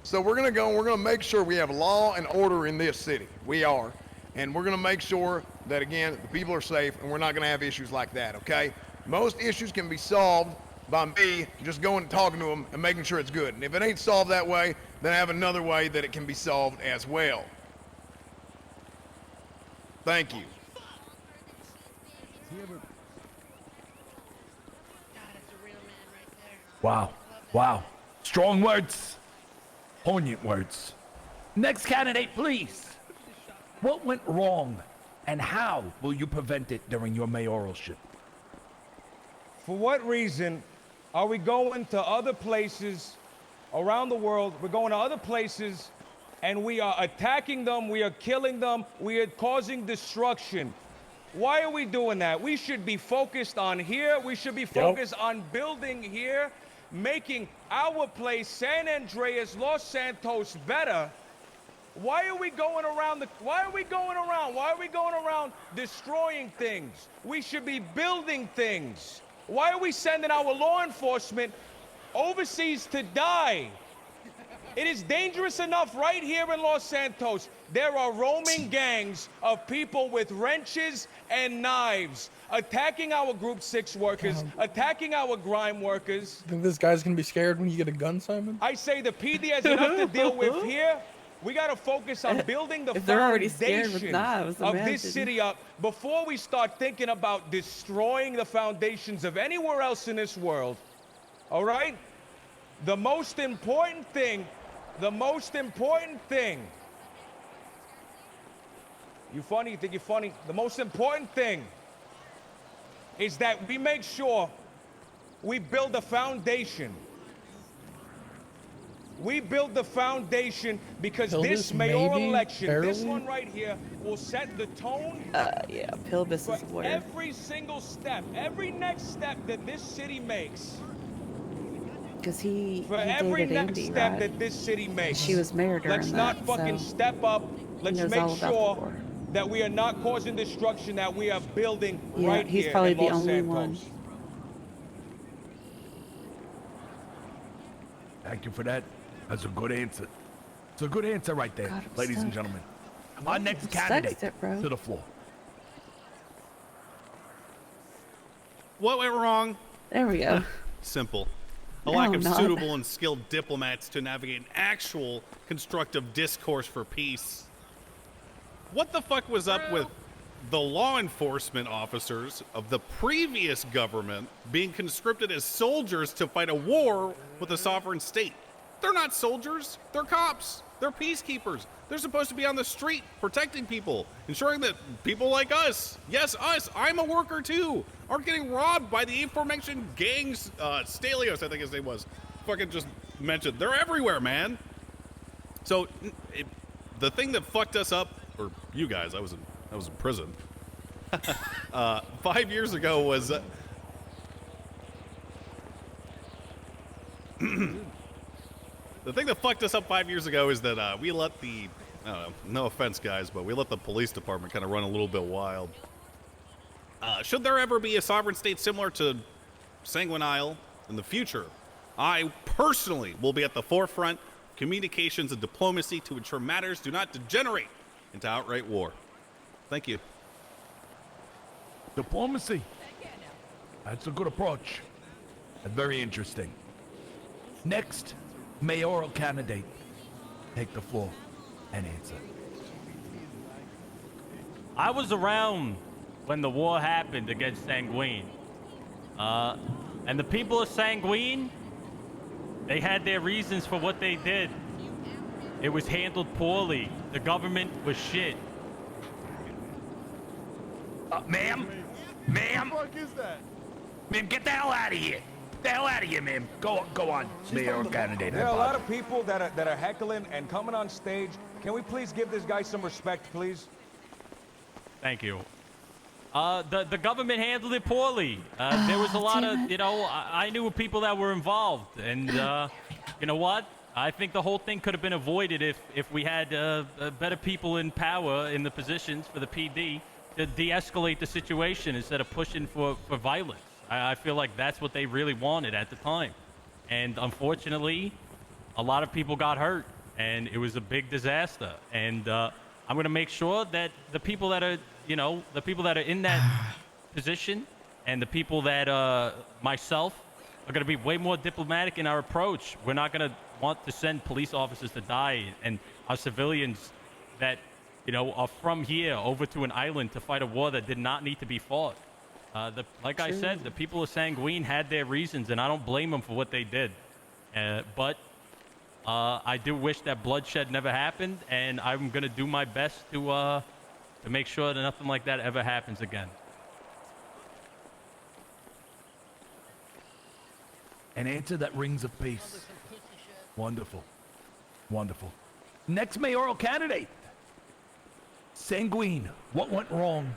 So we're gonna go and we're gonna make sure we have law and order in this city. We are. And we're gonna make sure that, again, the people are safe and we're not gonna have issues like that, okay? Most issues can be solved by me just going and talking to them and making sure it's good. And if it ain't solved that way, then I have another way that it can be solved as well. Thank you. Wow. Strong words. Poignant words. Next candidate, please. What went wrong and how will you prevent it during your mayoralship? For what reason are we going to other places around the world? We're going to other places and we are attacking them, we are killing them, we are causing destruction. Why are we doing that? We should be focused on here. We should be focused on building here, making our place, San Andreas, Los Santos, better. Why are we going around why are we going around destroying things? We should be building things. Why are we sending our law enforcement overseas to die? It is dangerous enough right here in Los Santos. There are roaming gangs of people with wrenches and knives attacking our Group 6 workers, attacking our grime workers. Think this guy's gonna be scared when you get a gun, Simon? I say the PD has enough to deal with here. We got to focus on building the If they're already scared with foundation knives, of imagine. this city up before we start thinking about destroying the foundations of anywhere else in this world. All right? The most important thing, you funny, you think you're funny? The most important thing is that we make sure we build a foundation. We build the foundation because this Pilbus, mayoral maybe? election, this Barely? one right here, will set the tone Yeah, Pilbus for is where. every single step, every next step that this city makes. Because he For every dated next Andy, step right? that this city makes. She was married during Let's that, not fucking so step up. Let's knows make all about the sure war. that we are not causing destruction, that we are building Yeah, right he's here probably in the Los only Santos. one. Thank you for that. That's a good answer. It's a good answer right there, God, I'm ladies and stuck. gentlemen. Our next I'm candidate stuck, bro. to the floor. What went wrong? There we go. Simple. A No, lack of not. suitable and skilled diplomats to navigate an actual constructive discourse for peace. What the fuck was up with the law enforcement officers of the previous government being conscripted as soldiers to fight a war with a sovereign state? They're not soldiers, they're cops, they're peacekeepers. They're supposed to be on the street protecting people, ensuring that people like us, yes, us, I'm a worker too, aren't getting robbed by the aforementioned gangs. Stelios, I think his name was, fucking just mentioned. They're everywhere, man. So the thing that fucked us up, or you guys, I was in prison. 5 years ago was the thing that fucked us up 5 years ago is that we let the, I don't know, no offense guys, but we let the police department kind of run a little bit wild. Should there ever be a sovereign state similar to Sanguine Isle in the future, I personally will be at the forefront of communications and diplomacy to ensure matters do not degenerate into outright war. Thank you. Diplomacy. That's a good approach. And very interesting. Next, mayoral candidate. Take the floor and answer. I was around when the war happened against Sanguine. And the people of Sanguine, they had their reasons for what they did. It was handled poorly. The government was shit. Ma'am? Ma'am? What the fuck is that? Ma'am, get the hell out of here. Get the hell out of here, ma'am. Go on, mayoral candidate. There are a lot of people that are heckling and coming on stage. Can we please give this guy some respect, please? Thank you. The government handled it poorly. There was a lot of, you know, I knew people that were involved. And you know what? I think the whole thing could have been avoided if we had better people in power in the positions for the PD to de-escalate the situation instead of pushing for violence. I feel like that's what they really wanted at the time. And unfortunately, a lot of people got hurt, and it was a big disaster. And I'm going to make sure that the people that are, you know, the people that are in that position and the people that, myself, are going to be way more diplomatic in our approach. We're not going to want to send police officers to die and our civilians that, you know, are from here over to an island to fight a war that did not need to be fought. Like I said, the people of Sanguine had their reasons, and I don't blame them for what they did. But I do wish that bloodshed never happened, and I'm going to do my best to make sure that nothing like that ever happens again. An answer that rings of peace. Wonderful. Wonderful. Next mayoral candidate. Sanguine, what went wrong?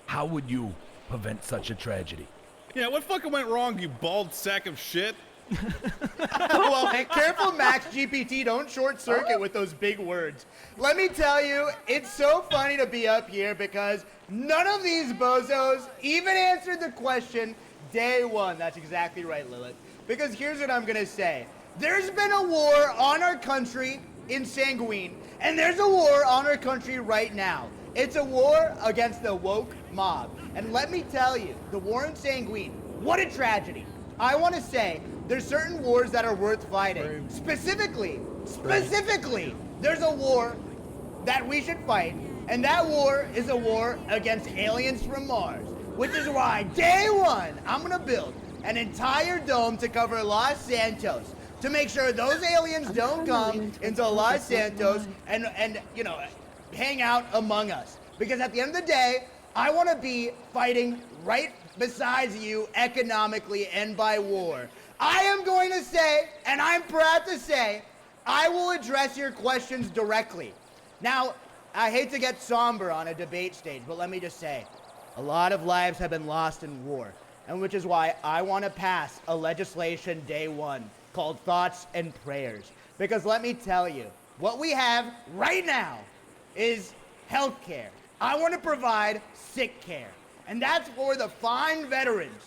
How would you prevent such a tragedy? Yeah, what fucking went wrong, you bald sack of shit? Well, careful, Max GPT. Don't short circuit with those big words. Let me tell you, it's so funny to be up here because none of these bozos even answered the question day one. That's exactly right, Lilith. Because here's what I'm going to say. There's been a war on our country in Sanguine, and there's a war on our country right now. It's a war against the woke mob. And let me tell you, the war in Sanguine, what a tragedy. I want to say there's certain wars that are worth fighting. Specifically, there's a war that we should fight, and that war is a war against aliens from Mars, which is why day one, I'm going to build an entire dome to cover Los Santos to make sure those aliens don't come into Los Santos and you know, hang out among us. Because at the end of the day, I want to be fighting right beside you economically and by war. I am going to say, and I'm proud to say, I will address your questions directly. Now, I hate to get somber on a debate stage, but let me just say, a lot of lives have been lost in war, and which is why I want to pass a legislation day one called Thoughts and Prayers. Because let me tell you, what we have right now is health care. I want to provide sick care. And that's for the fine veterans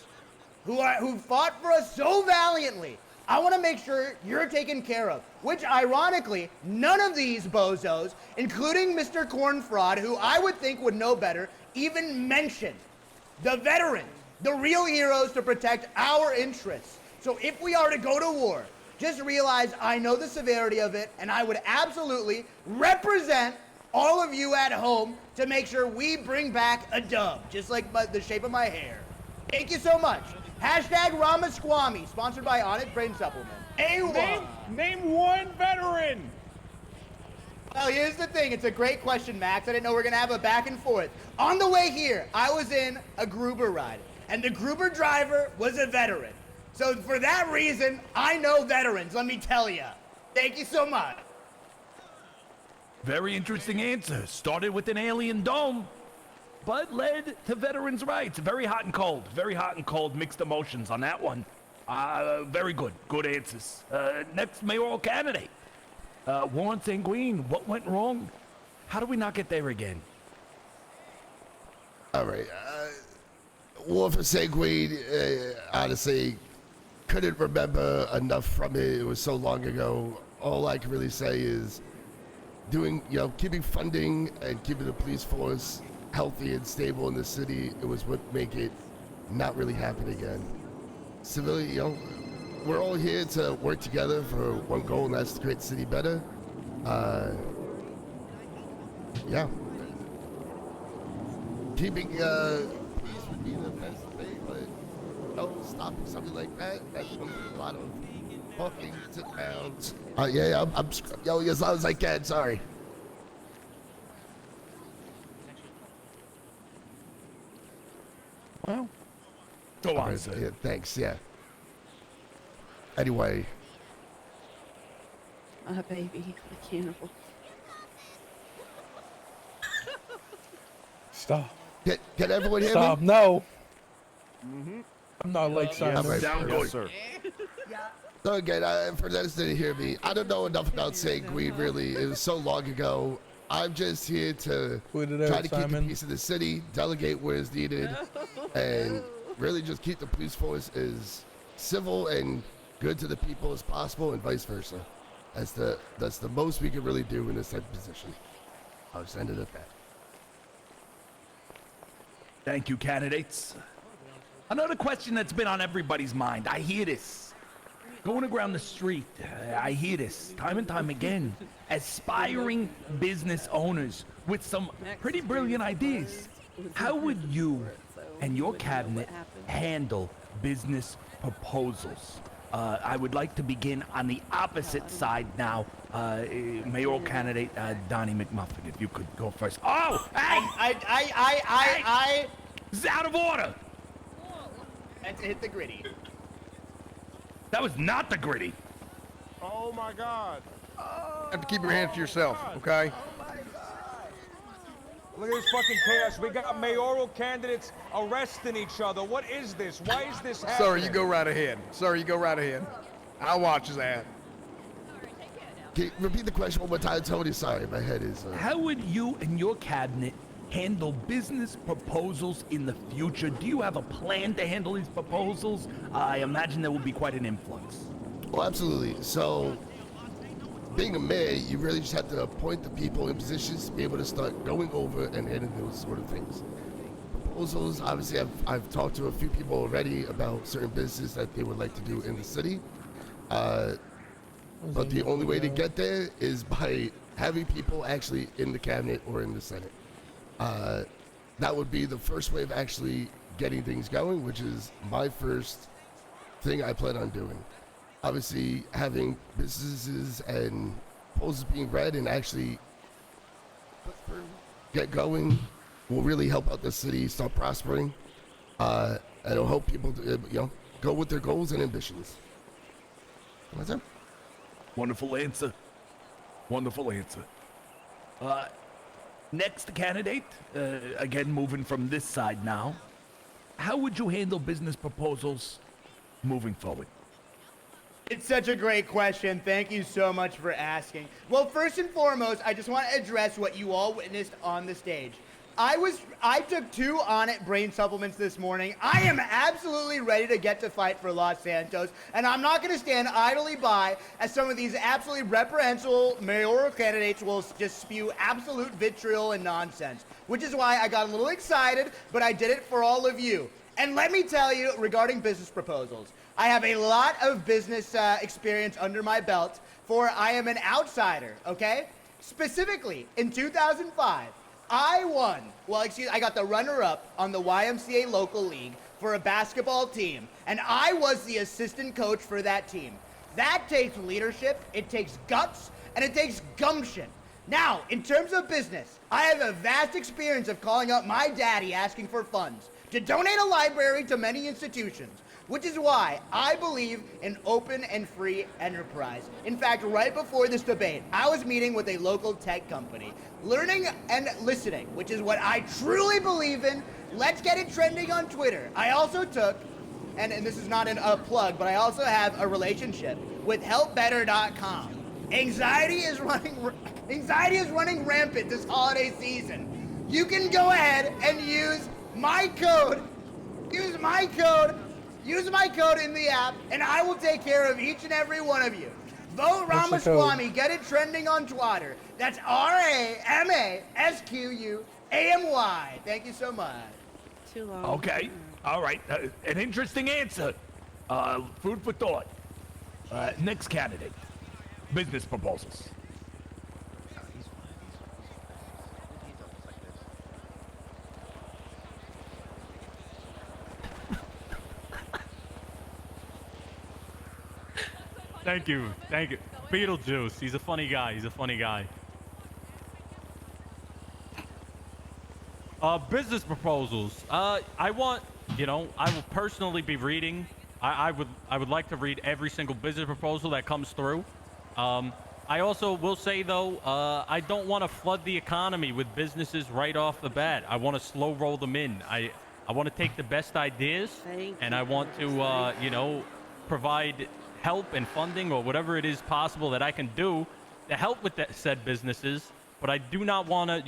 who fought for us so valiantly. I want to make sure you're taken care of, which ironically, none of these bozos, including Mr. Corn Fraud, who I would think would know better, even mentioned the veterans, the real heroes to protect our interests. So if we are to go to war, just realize I know the severity of it, and I would absolutely represent all of you at home to make sure we bring back a dub, just like the shape of my hair. Thank you so much. Hashtag Ramaswamy, sponsored by Onnit Brain Supplement. Name one veteran. Well, here's the thing. It's a great question, Max. I didn't know we were going to have a back and forth. On the way here, I was in a Gruber ride, and the Gruber driver was a veteran. So for that reason, I know veterans, let me tell you. Thank you so much. Very interesting answer. Started with an alien dome, but led to veterans' rights. Very hot and cold. Very hot and cold. Mixed emotions on that one. Very good. Good answers. Next mayoral candidate. Warren Sanguine. What went wrong? How do we not get there again? All right. War for Sanguine, honestly, couldn't remember enough from it. It was so long ago. All I can really say is keeping funding and keeping the police force healthy and stable in the city. It was what make it not really happen again. Civilian, we're all here to work together for one goal, and that's to create the city better. Yeah. Keeping peace would be the best thing, but stopping something like that comes with a lot of talking, sit downs. Yeah, I'm yelling as loud as I can, sorry. Well, go on, sir. Yeah, thanks, yeah. Anyway. Baby, a cannibal. Stop. Can everyone hear Stop, me? no. I'm not like Simon. Yes, Sound good. sir. So again, for those that didn't hear me, I don't know enough about Sanguine, really. It was so long ago. I'm just here to try to keep the peace of the city, delegate where is needed, and really just keep the police force as civil and good to the people as possible, and vice versa. That's the most we can really do in this type of position. I'll just end it at that. Thank you, candidates. Another question that's been on everybody's mind. I hear this. Going around the street, I hear this time and time again. Aspiring business owners with some pretty brilliant ideas. How would you and your cabinet handle business proposals? I would like to begin on the opposite side now. Mayoral candidate Donnie McMuffin, if you could go first. Oh, hey! This is out of order. Let's hit the gritty. That was not the gritty. Oh my God. You have to keep your hands to yourself, okay? Look at this fucking chaos. We got mayoral candidates arresting each other. What is this? Why is this happening? Sir, you go right ahead. Sir, you go right ahead. I'll watch his ass. Can you repeat the question one more time, Tony? Sorry, my head is. How would you and your cabinet handle business proposals in the future? Do you have a plan to handle these proposals? I imagine there will be quite an influx. Well, absolutely. So, being a mayor, you really just have to appoint the people in positions to be able to start going over and handling those sort of things. Proposals, obviously, I've talked to a few people already about certain businesses that they would like to do in the city. But the only way to get there is by having people actually in the cabinet or in the Senate. That would be the first way of actually getting things going, which is my first thing I plan on doing. Obviously, having businesses and proposals being read and actually get going will really help out the city start prospering, and it'll help people to, go with their goals and ambitions. That's it. Wonderful answer. Wonderful answer. Next candidate, again moving from this side now. How would you handle business proposals moving forward? It's such a great question. Thank you so much for asking. Well, first and foremost, I just want to address what you all witnessed on the stage. I took 2 Onnit brain supplements this morning. I am absolutely ready to get to fight for Los Santos, and I'm not going to stand idly by as some of these absolutely reprehensible mayoral candidates will just spew absolute vitriol and nonsense, which is why I got a little excited, but I did it for all of you. And let me tell you, regarding business proposals, I have a lot of business experience under my belt, for I am an outsider, okay? Specifically, in 2005, I got the runner-up on the YMCA local league for a basketball team, and I was the assistant coach for that team. That takes leadership, it takes guts, and it takes gumption. Now, in terms of business, I have a vast experience of calling up my daddy asking for funds to donate a library to many institutions, which is why I believe in open and free enterprise. In fact, right before this debate, I was meeting with a local tech company. Learning and listening, which is what I truly believe in. Let's get it trending on Twitter. I also took, and this is not a plug, but I also have a relationship with helpbetter.com. Anxiety is running rampant this holiday season. You can go ahead and use my code in the app, and I will take care of each and every one of you. Vote Ramaswamy. Get it trending on twatter. That's RAMASQUAMY. Thank you so much. Too long. Okay. All right. An interesting answer. Food for thought. Next candidate. Business proposals. Thank you. Beetlejuice, he's a funny guy. Business proposals. I will personally be reading. I would like to read every single business proposal that comes through. I also will say, though, I don't want to flood the economy with businesses right off the bat. I want to slow roll them in. I want to take the best ideas, and I want to, provide help and funding or whatever it is possible that I can do to help with said businesses. But I do not want to,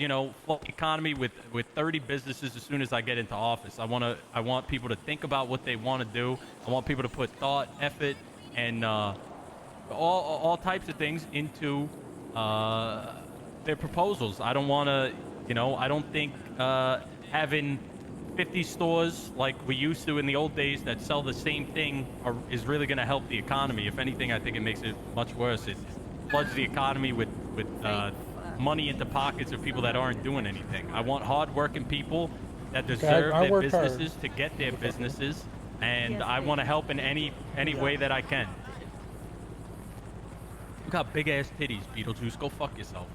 flood the economy with 30 businesses as soon as I get into office. I want people to think about what they want to do. I want people to put thought, effort, and all types of things into their proposals. I don't want to, I don't think having 50 stores like we used to in the old days that sell the same thing is really going to help the economy. If anything, I think it makes it much worse. It floods the economy with money into pockets of people that aren't doing anything. I want hard-working people that deserve their businesses to get their businesses, and I want to help in any way that I can. You got big-ass titties, Beetlejuice. Go fuck yourself.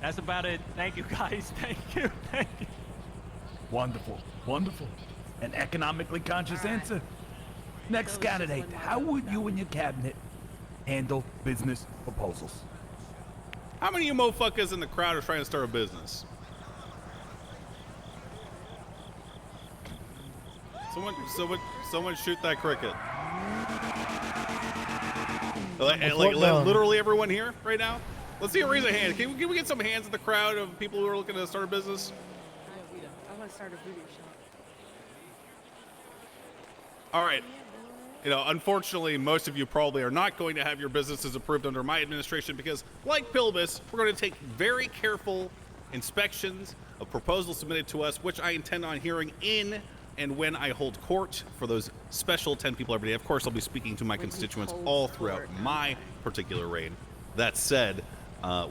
That's about it. Thank you, guys. Thank you. Wonderful. An economically conscious answer. Next candidate. How would you and your cabinet handle business proposals? How many of you motherfuckers in the crowd are trying to start a business? Someone shoot that cricket. Like done. literally everyone here right now. Let's see a raise of hand. Can we get some hands in the crowd of people who are looking to start a business? I want to start a voodoo shop. All right. You know, unfortunately, most of you probably are not going to have your businesses approved under my administration because, like Pilbus, we're going to take very careful inspections of proposals submitted to us, which I intend on hearing in and when I hold court for those special 10 people every day. Of course, I'll be speaking to my constituents all throughout my particular reign. That said,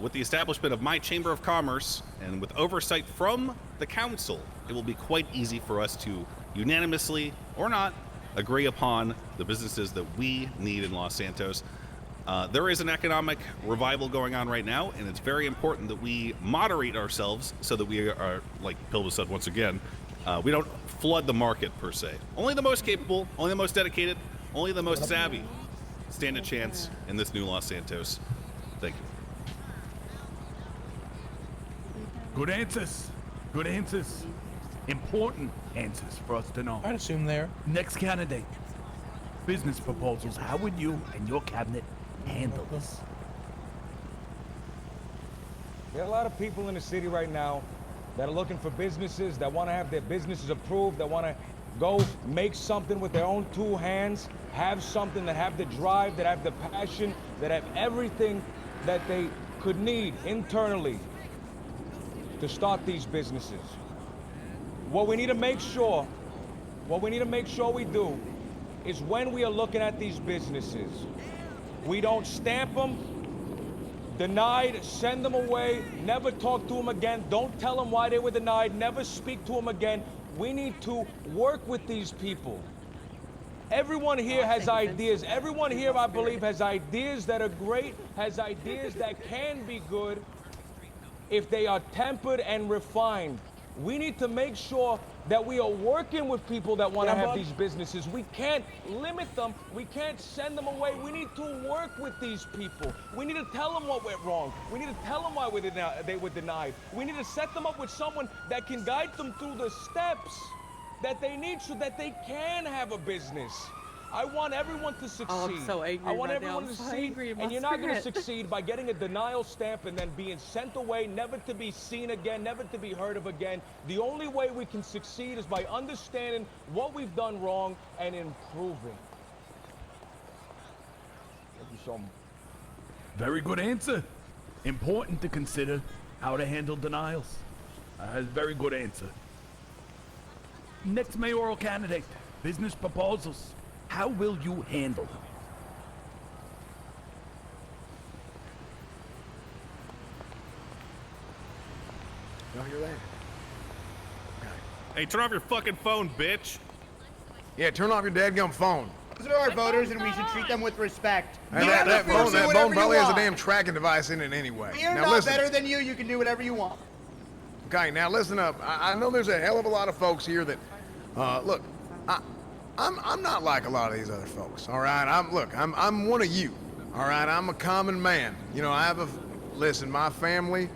with the establishment of my Chamber of Commerce and with oversight from the council, it will be quite easy for us to unanimously, or not, agree upon the businesses that we need in Los Santos. There is an economic revival going on right now, and it's very important that we moderate ourselves so that we are, like Pilva said once again, we don't flood the market per se. Only the most capable, only the most dedicated, only the most savvy stand a chance in this new Los Santos. Thank you. Good answers. Good answers. Important answers for us to know. I'd assume there. Next candidate. Business proposals. How would you and your cabinet handle this? There are a lot of people in the city right now that are looking for businesses, that want to have their businesses approved, that want to go make something with their own two hands, have something, that have the drive, that have the passion, that have everything that they could need internally to start these businesses. What we need to make sure we do is when we are looking at these businesses, we don't stamp them, denied, send them away, never talk to them again, don't tell them why they were denied, never speak to them again. We need to work with these people. Everyone here has ideas. Everyone here, I believe, has ideas that are great, has ideas that can be good if they are tempered and refined. We need to make sure that we are working with people that want to have these businesses. We can't limit them. We can't send them away. We need to work with these people. We need to tell them what went wrong. We need to tell them why they were denied. We need to set them up with someone that can guide them through the steps that they need so that they can have a business. I want everyone to succeed. Oh, I'm so angry I want right now. everyone I'm to so succeed, angry in and my you're not going to spirit. succeed by getting a denial stamp and then being sent away, never to be seen again, never to be heard of again. The only way we can succeed is by understanding what we've done wrong and improving. Thank you so much. Very good answer. Important to consider how to handle denials. Very good answer. Next mayoral candidate, business proposals. How will you handle them? Y'all hear that? Hey, turn off your fucking phone, bitch. Yeah, turn off your dadgum phone. Those are our voters, and we should treat them with respect. And that phone probably has a damn tracking device in it anyway. We are Now not listen. better than you. You can do whatever you want. Okay, now listen up. I know there's a hell of a lot of folks here that, look, I'm not like a lot of these other folks. All right, I'm one of you. All right, I'm a common man. You know, listen, my family,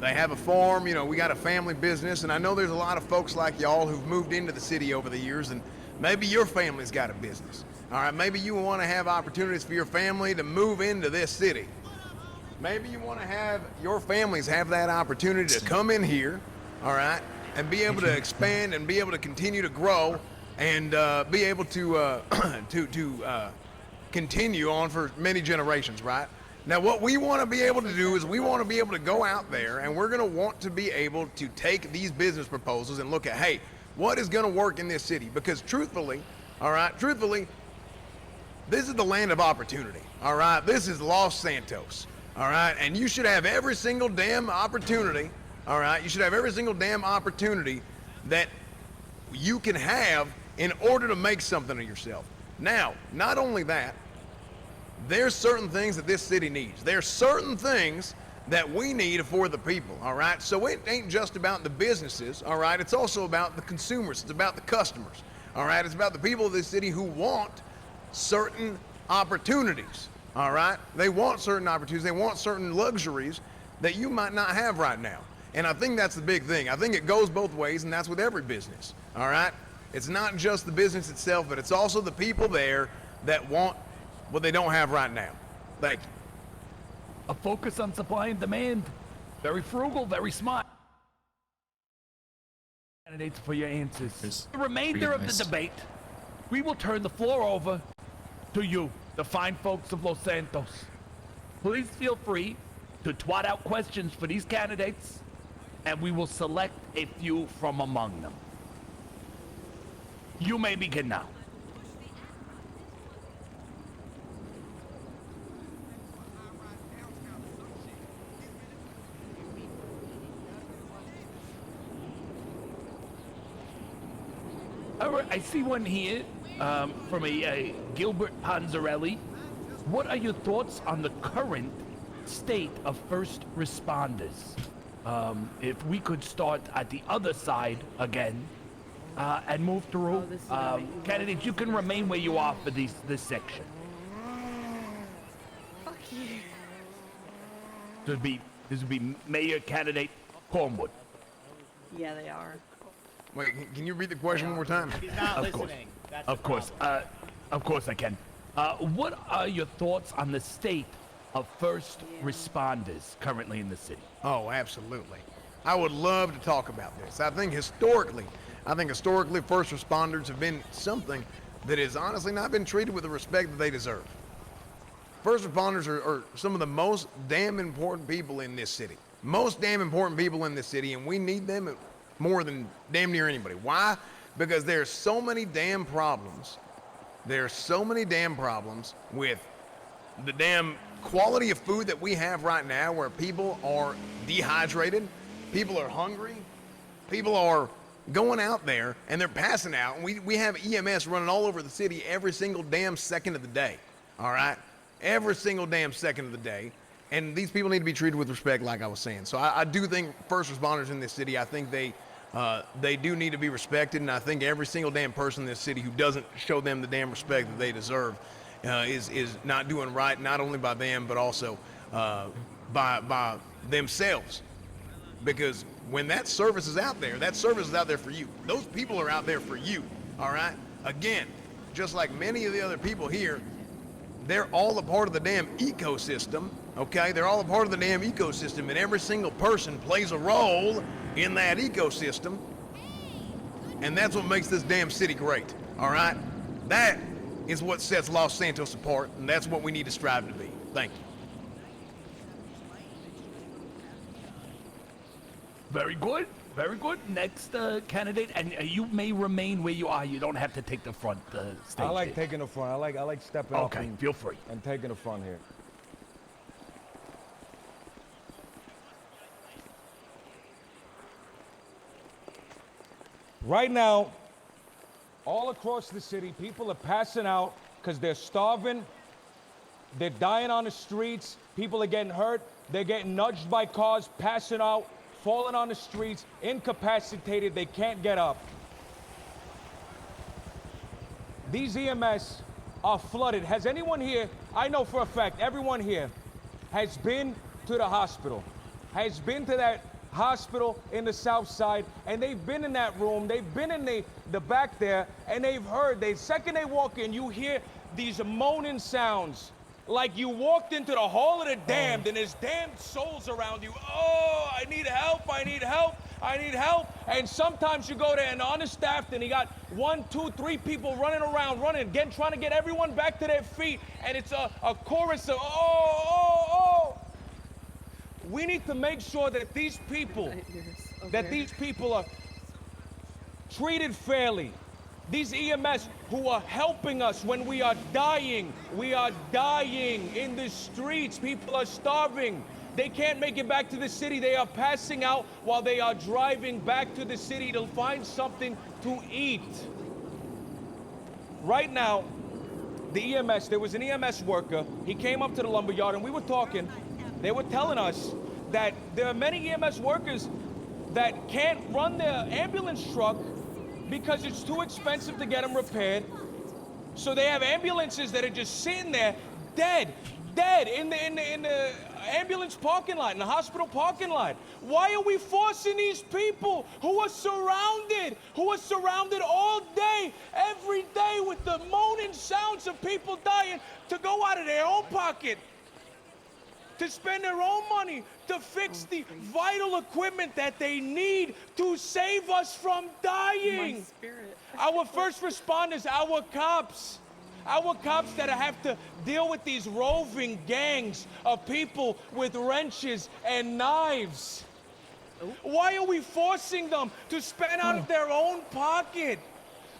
they have a farm. You know, we got a family business, and I know there's a lot of folks like y'all who've moved into the city over the years, and maybe your family's got a business. All right, maybe you want to have opportunities for your family to move into this city. Maybe you want to have your families have that opportunity to come in here, all right, and be able to expand and be able to continue to grow and be able to continue on for many generations, right? Now, what we want to be able to do is we want to be able to go out there, and we're going to want to be able to take these business proposals and look at, hey, what is going to work in this city? Because truthfully, all right, this is the land of opportunity, all right? This is Los Santos, all right? And you should have every single damn opportunity, all right? You should have every single damn opportunity that you can have in order to make something of yourself. Now, not only that, there's certain things that this city needs. There's certain things that we need for the people, all right? So it ain't just about the businesses, all right? It's also about the consumers. It's about the customers, all right? It's about the people of this city who want certain opportunities, all right? They want certain opportunities. They want certain luxuries that you might not have right now. And I think that's the big thing. I think it goes both ways, and that's with every business, all right? It's not just the business itself, but it's also the people there that want what they don't have right now. Thank you. A focus on supply and demand. Very frugal, very smart. Candidates for your answers. The remainder of the debate, we will turn the floor over to you, the fine folks of Los Santos. Please feel free to twat out questions for these candidates, and we will select a few from among them. You may begin now. All right, I see one here from a Gilbert Panzarelli. What are your thoughts on the current state of first responders? If we could start at the other side again and move through. Candidates, you can remain where you are for this section. Fuck you. This would be Mayor Candidate Cohmedy. Yeah, they are. Wait, can you read the question one more time? He's not listening. That's Of course I can. What are your thoughts on the state of first responders currently in the city? Oh, absolutely. I would love to talk about this. I think historically, first responders have been something that has honestly not been treated with the respect that they deserve. First responders are some of the most damn important people in this city. And we need them more than damn near anybody. Why? Because there's so many damn problems. There's so many damn problems with the damn quality of food that we have right now, where people are dehydrated, people are hungry, people are going out there and they're passing out. And we have EMS running all over the city every single damn second of the day. All right? Every single damn second of the day. And these people need to be treated with respect, like I was saying. So I do think first responders in this city, I think they do need to be respected. And I think every single damn person in this city who doesn't show them the damn respect that they deserve is not doing right, not only by them, but also by themselves. Because when that service is out there, that service is out there for you. Those people are out there for you, all right? Again, just like many of the other people here, they're all a part of the damn ecosystem, okay? They're all a part of the damn ecosystem, and every single person plays a role in that ecosystem, and that's what makes this damn city great, all right? That is what sets Los Santos apart, and that's what we need to strive to be. Thank you. Very good. Very good. Next candidate, and you may remain where you are. You don't have to take the front stage. I like taking the front. I like stepping up. Okay, feel free. And taking the front here. Right now, all across the city, people are passing out because they're starving. They're dying on the streets. People are getting hurt. They're getting nudged by cars, passing out, falling on the streets, incapacitated. They can't get up. These EMS are flooded. Has anyone here, I know for a fact, everyone here has been to the hospital, has been to that hospital in the South Side, and they've been in that room, they've been in the back there, and they've heard, the second they walk in, you hear these moaning sounds, like you walked into the Hall of the Damned and there's damned souls around you. Oh, I need help, I need help, I need help. And sometimes you go there and understaffed and you got 1, 2, 3 people running around, trying to get everyone back to their feet, and it's a chorus of oh. We need to make sure that these people are treated fairly. These EMS who are helping us when we are dying in the streets. People are starving. They can't make it back to the city. They are passing out while they are driving back to the city to find something to eat. Right now, the EMS, there was an EMS worker. He came up to the lumberyard and we were talking. They were telling us that there are many EMS workers that can't run their ambulance truck because it's too expensive to get them repaired. So they have ambulances that are just sitting there, dead in the ambulance parking lot, in the hospital parking lot. Why are we forcing these people who are surrounded all day, every day with the moaning sounds of people dying to go out of their own pocket, to spend their own money to fix the vital equipment that they need to save us from dying? Our first responders, our cops that have to deal with these roving gangs of people with wrenches and knives. Why are we forcing them to spend out of their own pocket?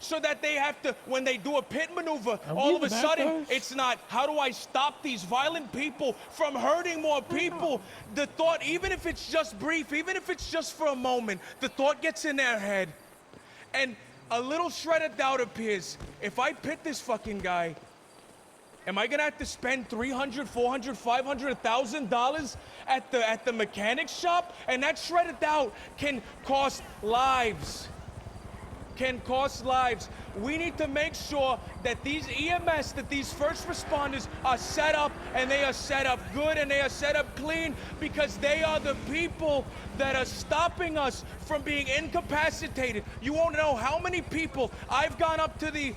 So that they have to, when they do a pit maneuver, all of a sudden, it's not, how do I stop these violent people from hurting more people? The thought, even if it's just brief, even if it's just for a moment, the thought gets in their head. And a little shred of doubt appears. If I pit this fucking guy, am I gonna have to spend $300, $400, $500, $1,000 at the mechanic shop? And that shred of doubt can cost lives. We need to make sure that these EMS, that these first responders are set up, and they are set up good, and they are set up clean, because they are the people that are stopping us from being incapacitated. You won't know how many people I've gone up to the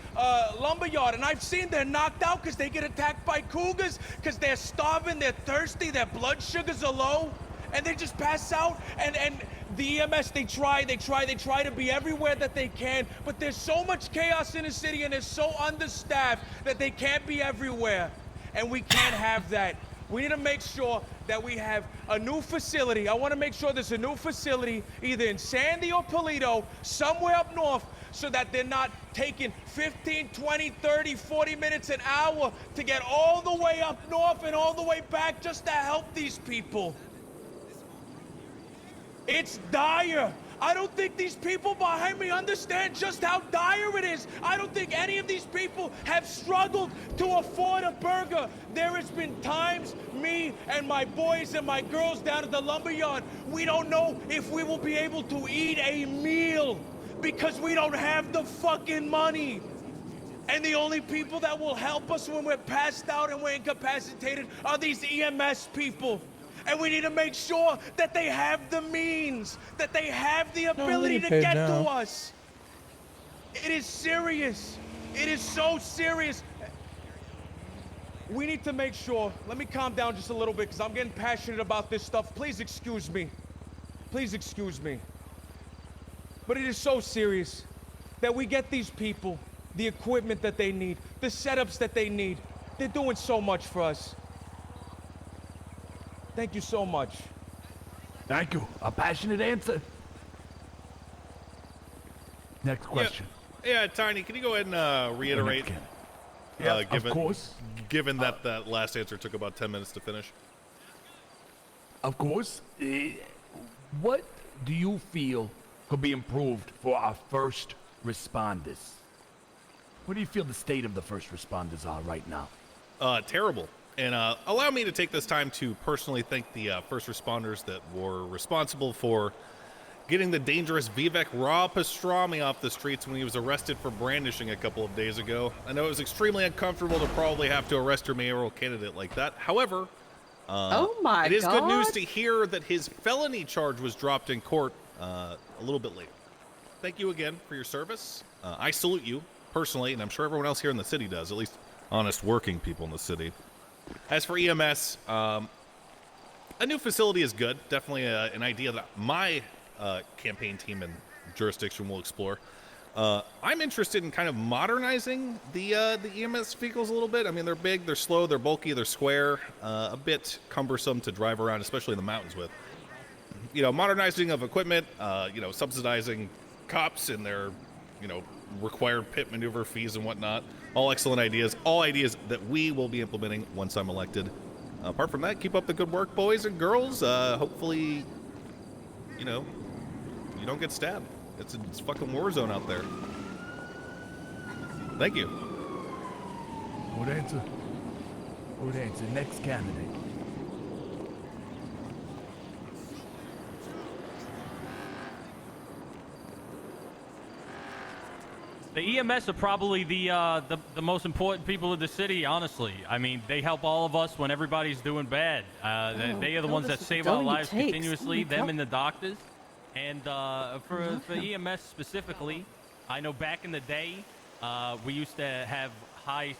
lumberyard and I've seen they're knocked out because they get attacked by cougars, because they're starving, they're thirsty, their blood sugars are low, and they just pass out. And the EMS, they try to be everywhere that they can, but there's so much chaos in the city and they're so understaffed that they can't be everywhere. And we can't have that. We need to make sure that we have a new facility. I want to make sure there's a new facility either in Sandy or Paleto, somewhere up north, so that they're not taking 15, 20, 30, 40 minutes, an hour to get all the way up north and all the way back just to help these people. It's dire. I don't think these people behind me understand just how dire it is. I don't think any of these people have struggled to afford a burger. There has been times, me and my boys and my girls down at the lumberyard, we don't know if we will be able to eat a meal because we don't have the fucking money. And the only people that will help us when we're passed out and we're incapacitated are these EMS people. And we need to make sure that they have the means, that they have the ability to get to us. It is serious. It is so serious. We need to make sure, let me calm down just a little bit because I'm getting passionate about this stuff. Please excuse me. Please excuse me. But it is so serious that we get these people the equipment that they need, the setups that they need. They're doing so much for us. Thank you so much. Thank you. A passionate answer. Next question. Yeah, Tiny, can you go ahead and reiterate? Yeah, of course. Given that that last answer took about 10 minutes to finish. Of course. What do you feel could be improved for our first responders? What do you feel the state of the first responders are right now? Terrible. And allow me to take this time to personally thank the first responders that were responsible for getting the dangerous Vivek Raw Pastrami off the streets when he was arrested for brandishing a couple of days ago. I know it was extremely uncomfortable to probably have to arrest your mayoral candidate like that. However, it is good news to hear that his felony charge was dropped in court a little bit later. Thank you again for your service. I salute you personally, and I'm sure everyone else here in the city does, at least honest working people in the city. As for EMS, a new facility is good. Definitely an idea that my campaign team and jurisdiction will explore. I'm interested in kind of modernizing the EMS vehicles a little bit. I mean, they're big, they're slow, they're bulky, they're square, a bit cumbersome to drive around, especially in the mountains with. You know, modernizing of equipment, you know, subsidizing cops and their, you know, required pit maneuver fees and whatnot. All excellent ideas. All ideas that we will be implementing once I'm elected. Apart from that, keep up the good work, boys and girls. Hopefully, you know, you don't get stabbed. It's a fucking war zone out there. Thank you. Good answer. Good answer. Next candidate. The EMS are probably the most important people in the city, honestly. I mean, they help all of us when everybody's doing bad. They are the ones that save our lives continuously, them and the doctors. And for EMS specifically, I know back in the day, we used to have high-speed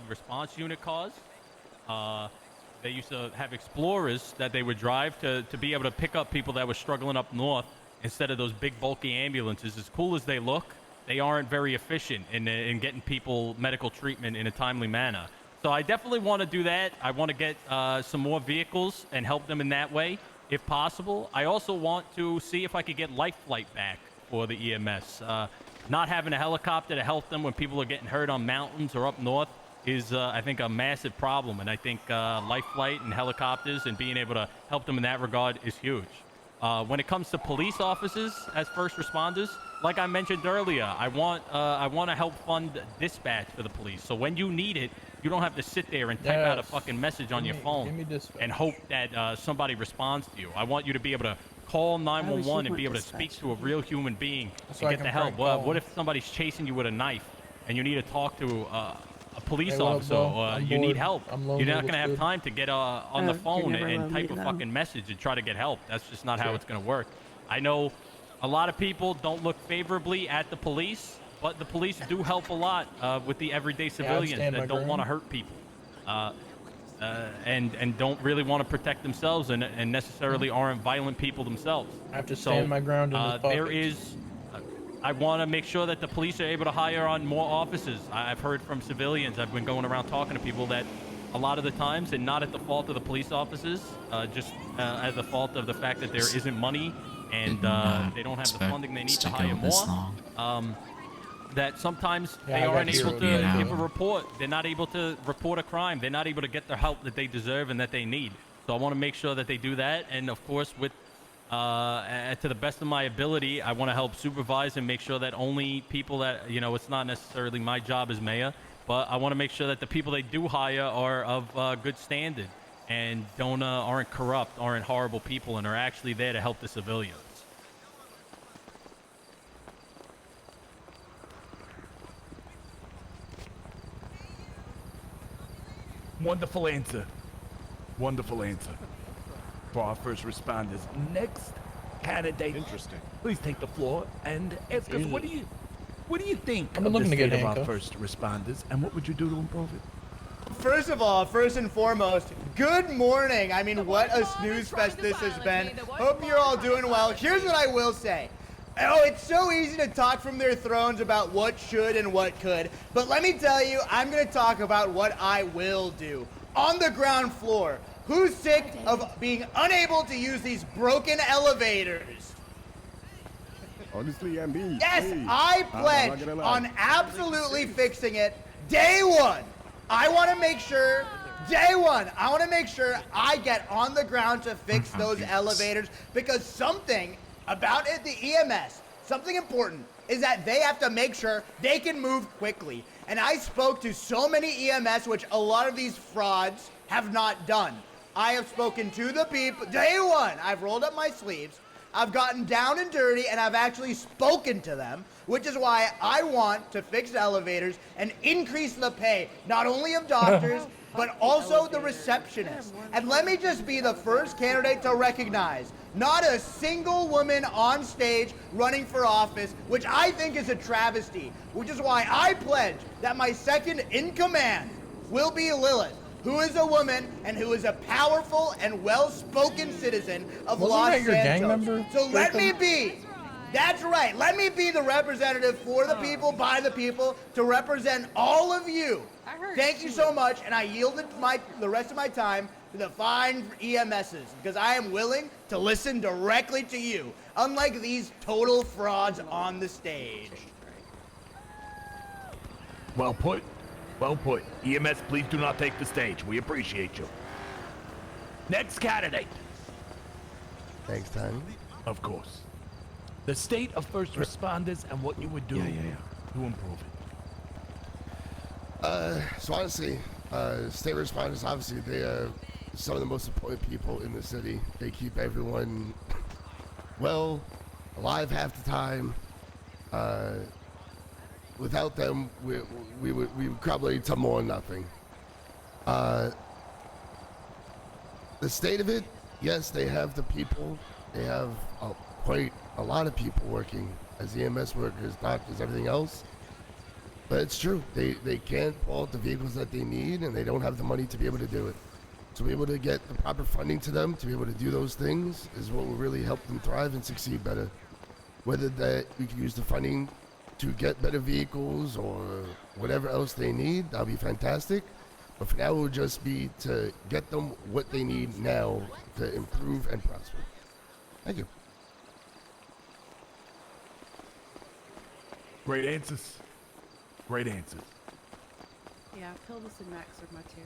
response unit cars. They used to have Explorers that they would drive to be able to pick up people that were struggling up north instead of those big bulky ambulances. As cool as they look, they aren't very efficient in getting people medical treatment in a timely manner. So I definitely want to do that. I want to get some more vehicles and help them in that way, if possible. I also want to see if I could get life flight back for the EMS. Not having a helicopter to help them when people are getting hurt on mountains or up north is, I think, a massive problem. And I think life flight and helicopters and being able to help them in that regard is huge. When it comes to police officers as first responders, like I mentioned earlier, I want to help fund dispatch for the police. So when you need it, you don't have to sit there and type out a fucking message on your phone and hope that somebody responds to you. I want you to be able to call 911 and be able to speak to a real human being and get the help. What if somebody's chasing you with a knife and you need to talk to a police officer or you need help? You're not going to have time to get on the phone and type a fucking message and try to get help. That's just not how it's going to work. I know a lot of people don't look favorably at the police, but the police do help a lot with the everyday civilians that don't want to hurt people and don't really want to protect themselves and necessarily aren't violent people themselves. I have to stand my ground in this there is... I want to make sure that the police are able to hire on more officers. I've heard from civilians, I've been going around talking to people that a lot of the times, and not at the fault of the police officers, just at the fault of the fact that there isn't money and they don't have the funding they need to hire more. That sometimes they aren't able to give a report. They're not able to report a crime. They're not able to get the help that they deserve and that they need. So I want to make sure that they do that. And of course, with to the best of my ability, I want to help supervise and make sure that only people that, you know, it's not necessarily my job as mayor, but I want to make sure that the people they do hire are of good standard and aren't corrupt, aren't horrible people, and are actually there to help the civilians. Wonderful answer. Wonderful answer. For our first responders. Next candidate. Interesting. Please take the floor and ask us, what do you think I'm of the looking to state get of our handcuffed. first responders, and what would you do to improve it? First of all, first and foremost, good morning. I mean, what a snooze fest this has been. Hope you're all doing well. Here's what I will say. Oh, it's so easy to talk from their thrones about what should and what could, but let me tell you, I'm going to talk about what I will do. On the ground floor, who's sick of being unable to use these broken elevators? Honestly, MB. Yes, hey, I I'm pledge not gonna lie. on absolutely fixing it day one. I want to make sure, day one, I want to make sure I get on the ground to fix those elevators, because something about it, the EMS, something important is that they have to make sure they can move quickly. And I spoke to so many EMS, which a lot of these frauds have not done. I have spoken to the people, day one, I've rolled up my sleeves, I've gotten down and dirty, and I've actually spoken to them, which is why I want to fix elevators and increase the pay, not only of doctors, but also the receptionists. And let me just be the first candidate to recognize not a single woman on stage running for office, which I think is a travesty, which is why I pledge that my second in command will be Lilith, who is a woman and who is a powerful and well-spoken citizen of Los Wasn't that your gang Santos. member, So let Jacob? me be. That's right. Let me be the representative for the people, by the people, to represent all of you. Thank you so much, and I yielded the rest of my time to the fine EMSs, because I am willing to listen directly to you, unlike these total frauds on the stage. Well put. Well put. EMS, please do not take the stage. We appreciate you. Next candidate. Thanks, Tony. Of course. The state of first responders and what you would do to improve it. So honestly, state responders, obviously, they are some of the most important people in the city. They keep everyone, well, alive half the time. without them, we would probably to more nothing. The state of it, yes, they have the people. They have quite a lot of people working as EMS workers, doctors, everything else. But it's true. They can't pull out the vehicles that they need, and they don't have the money to be able to do it. To be able to get the proper funding to them, to be able to do those things, is what will really help them thrive and succeed better. Whether that we can use the funding to get better vehicles or whatever else they need, that'll be fantastic. But for now, it will just be to get them what they need now to improve and prosper. Thank you. Great answers. Great answers. Yeah, Pilvis and Max are my two.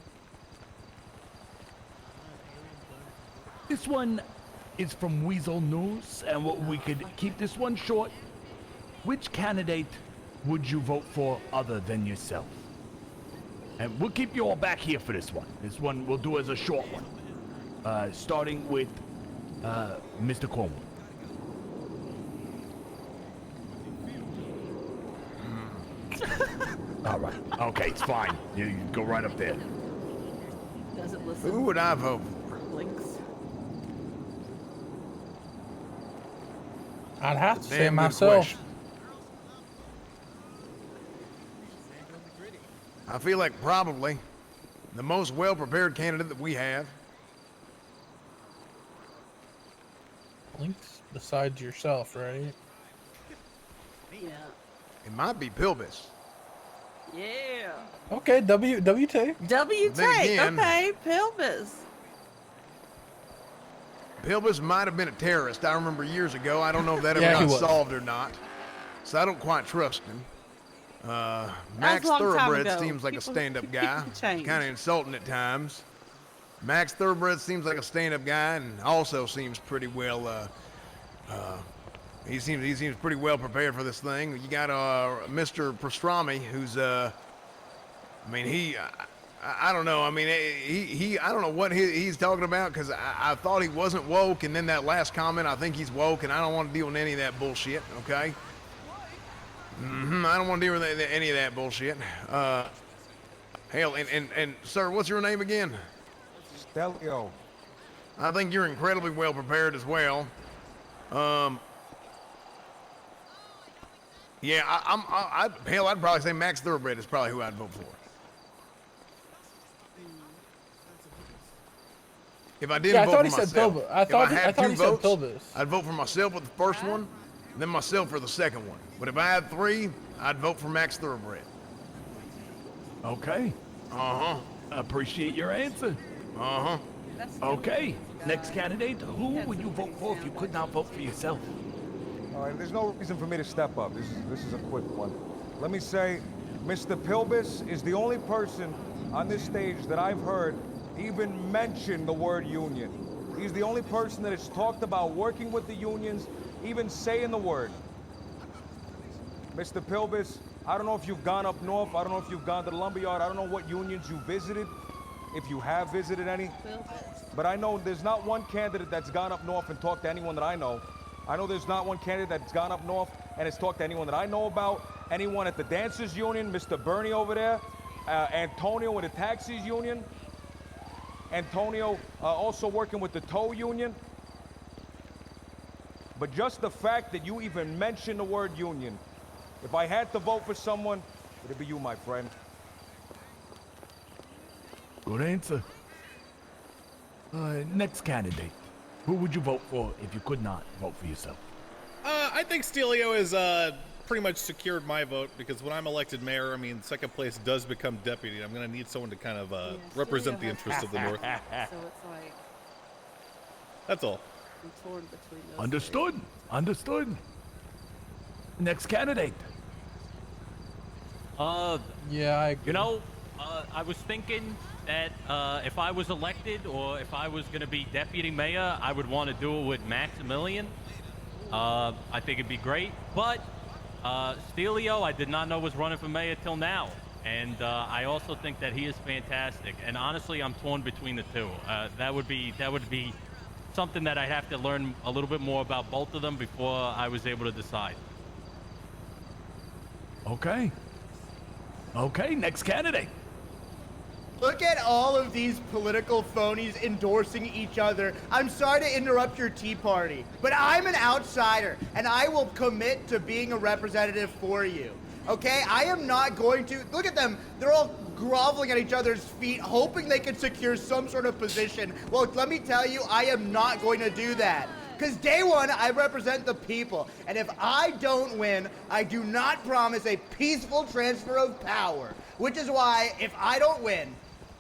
This one is from Weasel News, and we could keep this one short. Which candidate would you vote for other than yourself? And we'll keep you all back here for this one. This one we'll do as a short one. Starting with Mr. Cohmedy. All right. Okay, it's fine. You go right up there. Doesn't listen. Who would I vote for? Links. I'd have to say Damn good myself. question. I feel like probably the most well-prepared candidate that we have. Links besides yourself, right? Yeah. It might be Pilvis. Yeah. Okay, WT. W Then take. again- Okay, Pilvis. Pilvis might have been a terrorist. I remember years ago. I don't know if that ever Yeah, he got was. solved or not. So I don't quite trust him. Max a long time Thoroughbred ago. seems like a People- stand-up guy. people change. Kind of insulting at times. Max Thoroughbred seems like a stand-up guy and also seems pretty well. He seems pretty well prepared for this thing. You got Mr. Pastrami, who's I mean I don't know. I mean I don't know what he's talking about because I thought he wasn't woke, and then that last comment, I think he's woke, and I don't want to deal with any of that bullshit. Okay. I don't want to deal with any of that bullshit. Hell, and sir, what's your name again? Stelio. I think you're incredibly well prepared as well. Yeah, I'd probably say Max Thoroughbred is probably who I'd vote for. If I didn't Yeah, I vote thought for he said myself, Pilvis. I if thought had he two said votes, Pilvis. I'd vote for myself with the first one, then myself for the second one. But if I had three, I'd vote for Max Thoroughbred. Okay. Appreciate your answer. Okay. Next candidate, who would you vote for if you could not vote for yourself? All right, there's no reason for me to step up. This is a quick one. Let me say, Mr. Pilvis is the only person on this stage that I've heard even mention the word union. He's the only person that has talked about working with the unions, even saying the word. Mr. Pilvis, I don't know if you've gone up north. I don't know if you've gone to the lumberyard. I don't know what unions you visited, if you have visited any. But I know there's not one candidate that's gone up north and talked to anyone that I know. I know there's not one candidate that's gone up north and has talked to anyone that I know about. Anyone at the Dancers Union, Mr. Bernie over there, Antonio with the Taxis Union, Antonio also working with the Tow Union. But just the fact that you even mentioned the word union, if I had to vote for someone, it'd be you, my friend. Good answer. Next candidate. Who would you vote for if you could not vote for yourself? I think Stelio has pretty much secured my vote because when I'm elected mayor, I mean, second place does become deputy. I'm going to need someone to kind of represent the interests of the North. So it's like That's all. I'm torn between those. Understood. Understood. Next candidate. Yeah, you know, I was thinking that if I was elected or if I was going to be deputy mayor, I would want to do it with Maximilian. I think it'd be great. But Stelio, I did not know was running for mayor till now. And I also think that he is fantastic. And honestly, I'm torn between the two. That would be something that I'd have to learn a little bit more about both of them before I was able to decide. Okay. Okay, next candidate. Look at all of these political phonies endorsing each other. I'm sorry to interrupt your tea party, but I'm an outsider, and I will commit to being a representative for you. Okay? I am not going to... Look at them. They're all groveling at each other's feet, hoping they can secure some sort of position. Well, let me tell you, I am not going to do that. Because day one, I represent the people. And if I don't win, I do not promise a peaceful transfer of power. Which is why, if I don't win,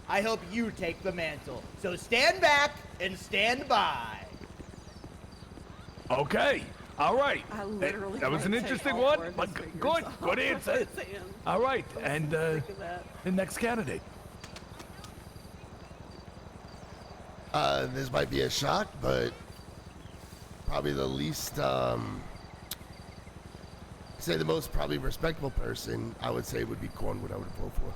I hope you take the mantle. So stand back and stand by. Okay. All right. I literally That was an might take interesting all one, four of but his fingers good. off Good answer. his hand. All right. And sick of that. the next candidate. This might be a shock, but probably the least, say the most probably respectable person, I would say would be Cornwood I would vote for.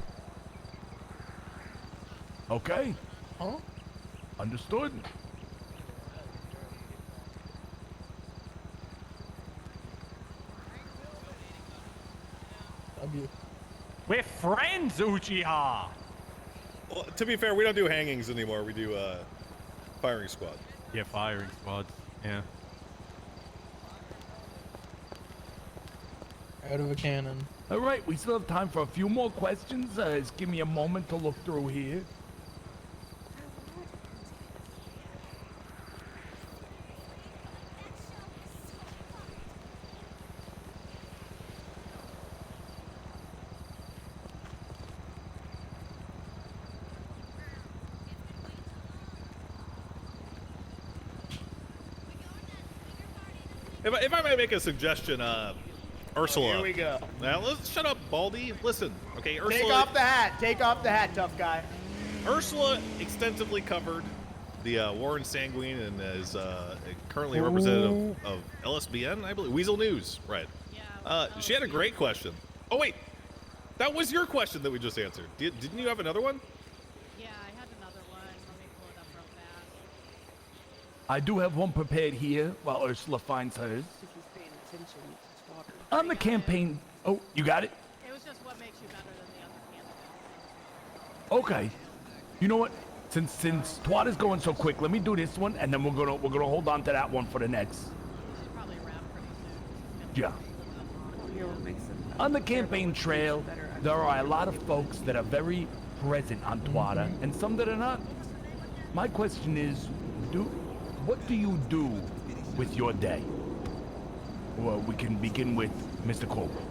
Okay. Huh? Understood. We're friends, Uchiha! Well, to be fair, we don't do hangings anymore. We do firing squad. Yeah, firing squads. Yeah. Out of a cannon. All right, we still have time for a few more questions. Just give me a moment to look through here. If I may make a suggestion, Ursula. Here we go. Now let's shut up, Baldy. Listen, okay, Ursula. Take off the hat. Take off the hat, tough guy. Ursula extensively covered the Warren Sanguine and is currently a representative of LSBN, I believe. Weasel News, right? She had a great question. Oh wait, that was your question that we just answered. Didn't you have another one? Yeah, I had another one. Let me pull it up real fast. I do have one prepared here while Ursula finds hers. If he's paying attention, it's water. On the campaign. Oh, you got it? It was just what makes you better than the other candidates. Okay. You know what? Since Twatter's going so quick, let me do this one, and then we're gonna hold on to that one for the next. Probably wrap pretty soon. Yeah. On the campaign trail, there are a lot of folks that are very present on Twatter, and some that are not. My question is, what do you do with your day? Well, we can begin with Mr. Coleman.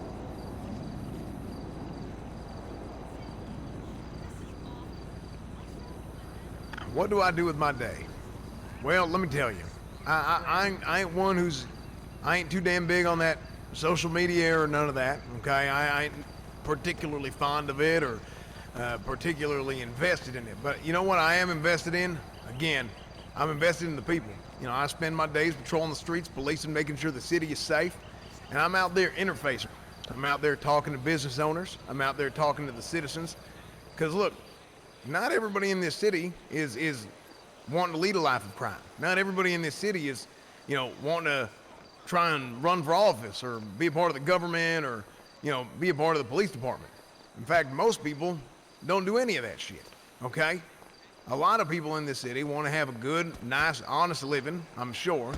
What do I do with my day? Well, let me tell you, I ain't one I ain't too damn big on that social media or none of that, okay? I ain't particularly fond of it or particularly invested in it. But you know what I am invested in? Again, I'm invested in the people. You know, I spend my days patrolling the streets, policing, making sure the city is safe, and I'm out there interfacing. I'm out there talking to business owners. I'm out there talking to the citizens. Because look, not everybody in this city is wanting to lead a life of crime. Not everybody in this city is, you know, wanting to try and run for office or be a part of the government or, you know, be a part of the police department. In fact, most people don't do any of that shit, okay? A lot of people in this city want to have a good, nice, honest living, I'm sure.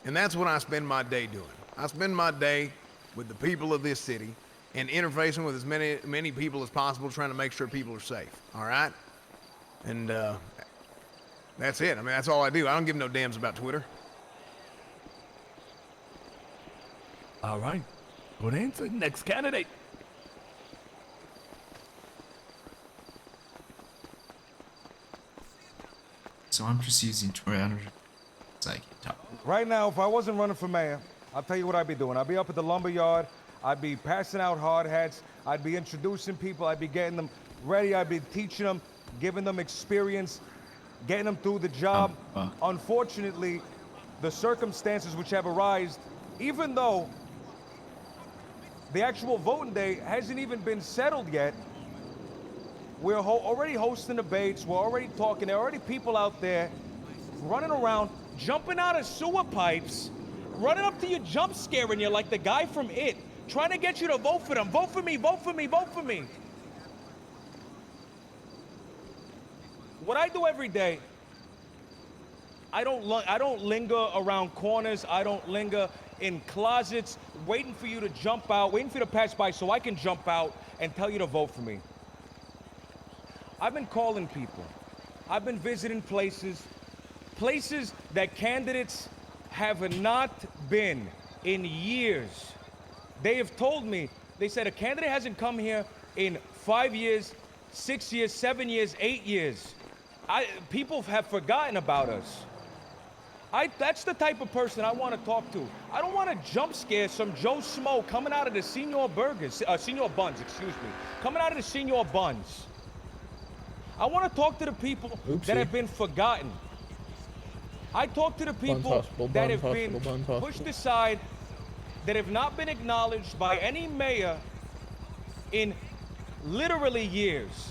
And that's what I spend my day doing. I spend my day with the people of this city and interfacing with as many people as possible, trying to make sure people are safe, all right? And that's it. I mean, that's all I do. I don't give no dams about Twitter. All right. Good answer. Next candidate. So I'm just using Twitter so I can talk. Right now, if I wasn't running for mayor, I'll tell you what I'd be doing. I'd be up at the lumberyard. I'd be passing out hard hats. I'd be introducing people. I'd be getting them ready. I'd be teaching them, giving them experience, getting them through the job. Unfortunately, the circumstances which have arisen, even though the actual voting day hasn't even been settled yet, we're already hosting debates. We're already talking. There are already people out there running around, jumping out of sewer pipes, running up to you, jump scaring you like the guy from It, trying to get you to vote for them. Vote for me, vote for me, vote for me. What I do every day, I don't linger around corners. I don't linger in closets waiting for you to jump out, waiting for you to pass by so I can jump out and tell you to vote for me. I've been calling people. I've been visiting places that candidates have not been in years. They have told me, they said a candidate hasn't come here in 5 years, 6 years, 7 years, 8 years. People have forgotten about us. That's the type of person I want to talk to. I don't want to jump scare some Joe Schmo coming out of the Senior Buns, coming out of the Senior Buns. I want to talk to the people that have been forgotten. I talk to the people that have been pushed aside, that have not been acknowledged by any mayor in literally years.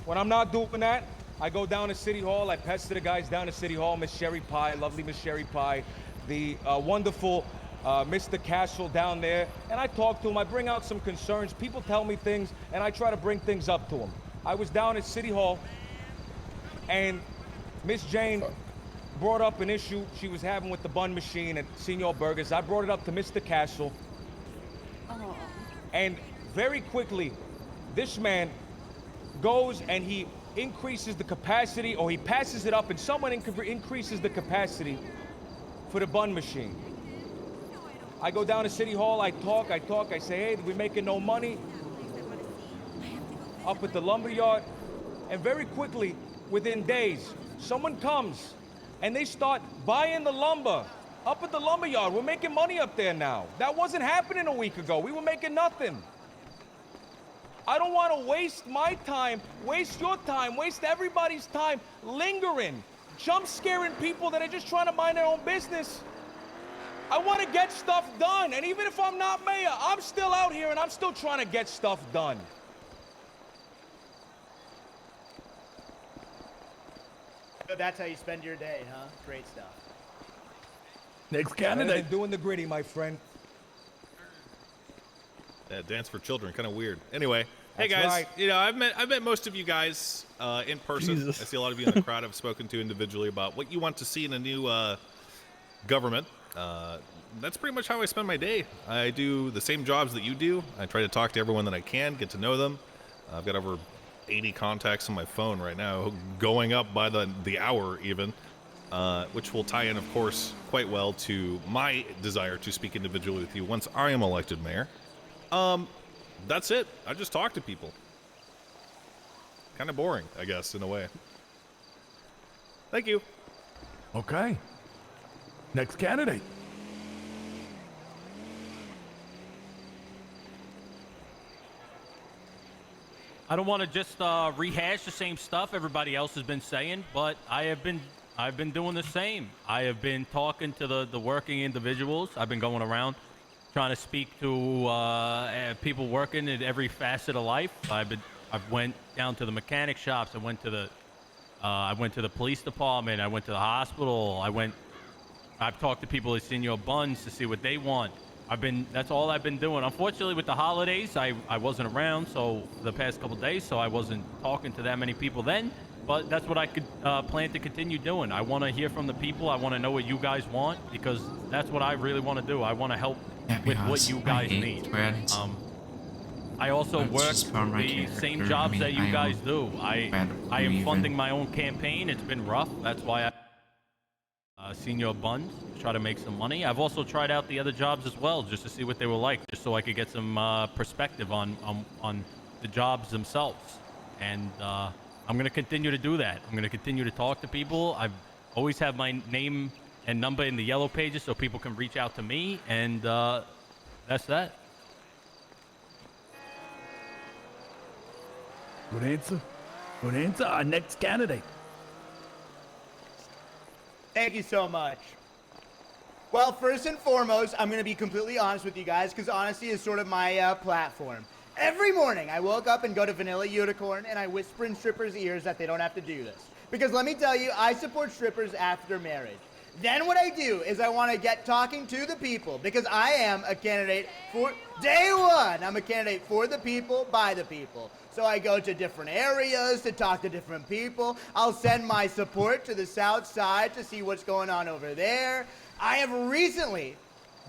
When I'm not doing that, I go down to City Hall, I pester the guys down to City Hall, Miss Sherry Pie, lovely Miss Sherry Pie, the wonderful Mr. Castle down there, and I talk to them, I bring out some concerns, people tell me things, and I try to bring things up to them. I was down at City Hall, and Miss Jane brought up an issue she was having with the bun machine at Senior Burgers. I brought it up to Mr. Castle, and very quickly, this man goes and he increases the capacity, or he passes it up and someone increases the capacity for the bun machine. I go down to City Hall, I talk, I say, hey, we're making no money up at the lumberyard. And very quickly, within days, someone comes and they start buying the lumber up at the lumberyard. We're making money up there now. That wasn't happening a week ago. We were making nothing. I don't want to waste my time, waste your time, waste everybody's time lingering, jump scaring people that are just trying to mind their own business. I want to get stuff done, and even if I'm not mayor, I'm still out here and I'm still trying to get stuff done. So that's how you spend your day, huh? Great stuff. Next candidate. Doing the gritty, my friend. That dance for children, kind of weird. Anyway, hey That's guys, right. you know I've met most of you guys in person. Jesus. I see a lot of you in the crowd I've spoken to individually about what you want to see in a new government. That's pretty much how I spend my day. I do the same jobs that you do. I try to talk to everyone that I can, get to know them. I've got over 80 contacts on my phone right now, going up by the hour even, which will tie in, of course, quite well to my desire to speak individually with you once I am elected mayor. That's it. I just talk to people. Kind of boring, I guess, in a way. Thank you. Okay. Next candidate. I don't want to just rehash the same stuff everybody else has been saying, but I've been doing the same. I have been talking to the working individuals. I've been going around trying to speak to people working in every facet of life. I've went down to the mechanic shops. I went to the police department. I went to the hospital. I've talked to people at Senior Buns to see what they want. That's all I've been doing. Unfortunately, with the holidays, I wasn't around the past couple days, so I wasn't talking to that many people then. But that's what I could plan to continue doing. I want to hear from the people. I want to know what you guys want, because that's what I really want to do. I want to help with what you guys need. I also work the same jobs that you guys do. I am funding my own campaign. It's been rough. That's why I Senior Buns, try to make some money. I've also tried out the other jobs as well, just to see what they were like, just so I could get some perspective on the jobs themselves. And I'm going to continue to do that. I'm going to continue to talk to people. I've always have my name and number in the yellow pages so people can reach out to me, and that's that. Good answer. Good answer. Our next candidate. Thank you so much. Well, first and foremost, I'm going to be completely honest with you guys, because honesty is sort of my platform. Every morning, I woke up and go to Vanilla Unicorn, and I whisper in strippers' ears that they don't have to do this. Because let me tell you, I support strippers after marriage. Then what I do is I want to get talking to the people because I am a candidate for day one. I'm a candidate for the people, by the people. So I go to different areas to talk to different people. I'll send my support to the South Side to see what's going on over there. I have recently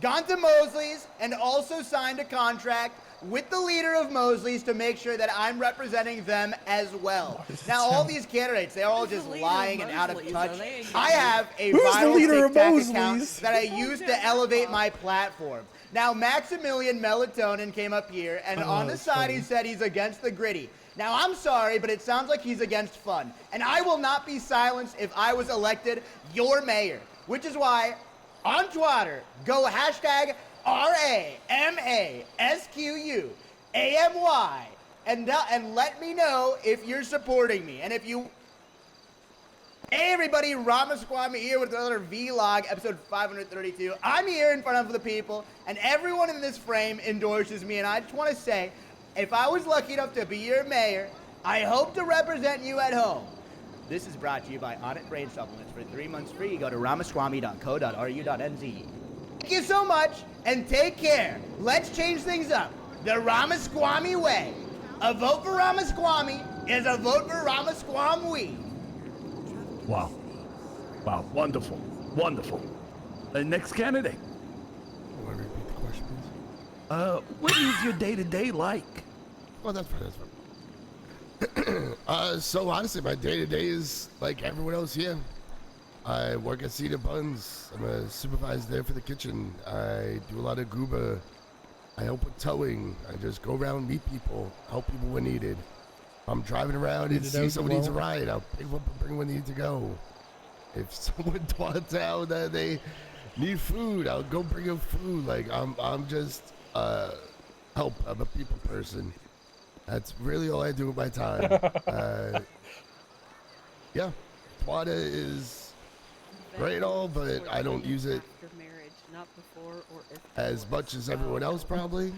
gone to Mosley's and also signed a contract with the leader of Mosley's to make sure that I'm representing them as well. Now, all these candidates, they're all just lying and out of touch. I have a viral TikTok account that I use to elevate my platform. Now, Maximilian Melatonin came up here, and on the side he said he's against the gritty. Now, I'm sorry, but it sounds like he's against fun. And I will not be silenced if I was elected your mayor, which is why on Twitter, go hashtag RAMASQUAMY and let me know if you're supporting me. And if you... Hey everybody, Ramaswamy here with another vlog, episode 532. I'm here in front of the people, and everyone in this frame endorses me, and I just want to say, if I was lucky enough to be your mayor, I hope to represent you at home. This is brought to you by Onnit Brain Supplements. For 3 months free, go to ramaswamy.co.ru.nz. Thank you so much, and take care. Let's change things up. The Ramaswamy way. A vote for Ramaswamy is a vote for Ramaswamy. Wow. Wow, wonderful. Wonderful. The next candidate. Want to repeat the question, please? What is your day-to-day like? Well, that's fine. So honestly, my day-to-day is like everyone else here. I work at Cedar Buns. I'm a supervisor there for the kitchen. I do a lot of goober. I help with towing. I just go around, meet people, help people when needed. I'm driving around and see someone needs a ride. I'll pick them up and bring when they need to go. If someone twats out that they need food, I'll go bring them food. Like I'm just help. I'm a people person. That's really all I do with my time. Yeah, twatter is great all, but I don't use it as much as everyone else probably.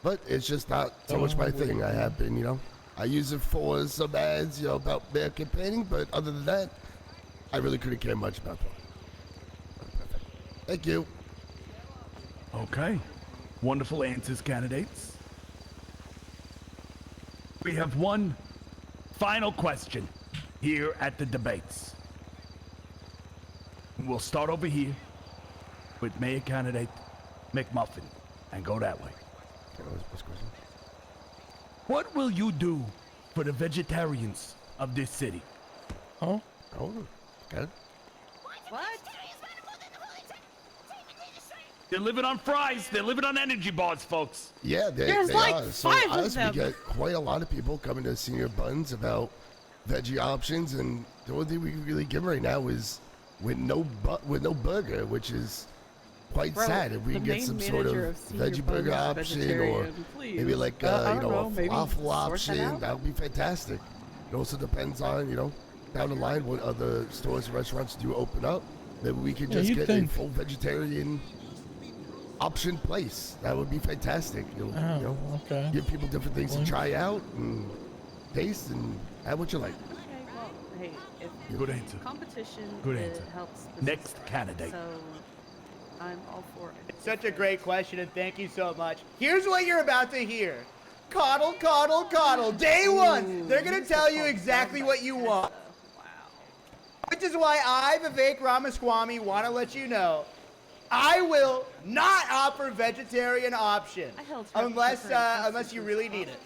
But it's just not so much my thing. I have been, you know. I use it for some ads, you know, about mayor campaigning, but other than that, I really couldn't care much about that. Thank you. Okay. Wonderful answers, candidates. We have one final question here at the debates. We'll start over here with Mayor Candidate McMuffin and go that way. What will you do for the vegetarians of this city? Oh, okay. What? They're living on fries. They're living on energy bars, folks. Yeah, they There's like are. So 5 of honestly, them. we get quite a lot of people coming to Senior Buns about veggie options, and the only thing we can really give right now is with no burger, which is quite sad. If we can get some sort of veggie burger option, or maybe like you know, a waffle option, that would be fantastic. It also depends on, you know, down the line what other stores and restaurants do open up. Maybe we could just get a full vegetarian option place. That would be fantastic. You know, give people different things to try out and taste and have what you like. Okay, well, hey, if Good answer. competition Good answer. helps the Next system, candidate. So I'm all for it. It's such a great question, and thank you so much. Here's what you're about to hear. Coddle, coddle, coddle. Day one, they're going to tell you exactly what you want. Which is why I, Vivek Ramaswamy, want to let you know I will not offer vegetarian option unless you really need it.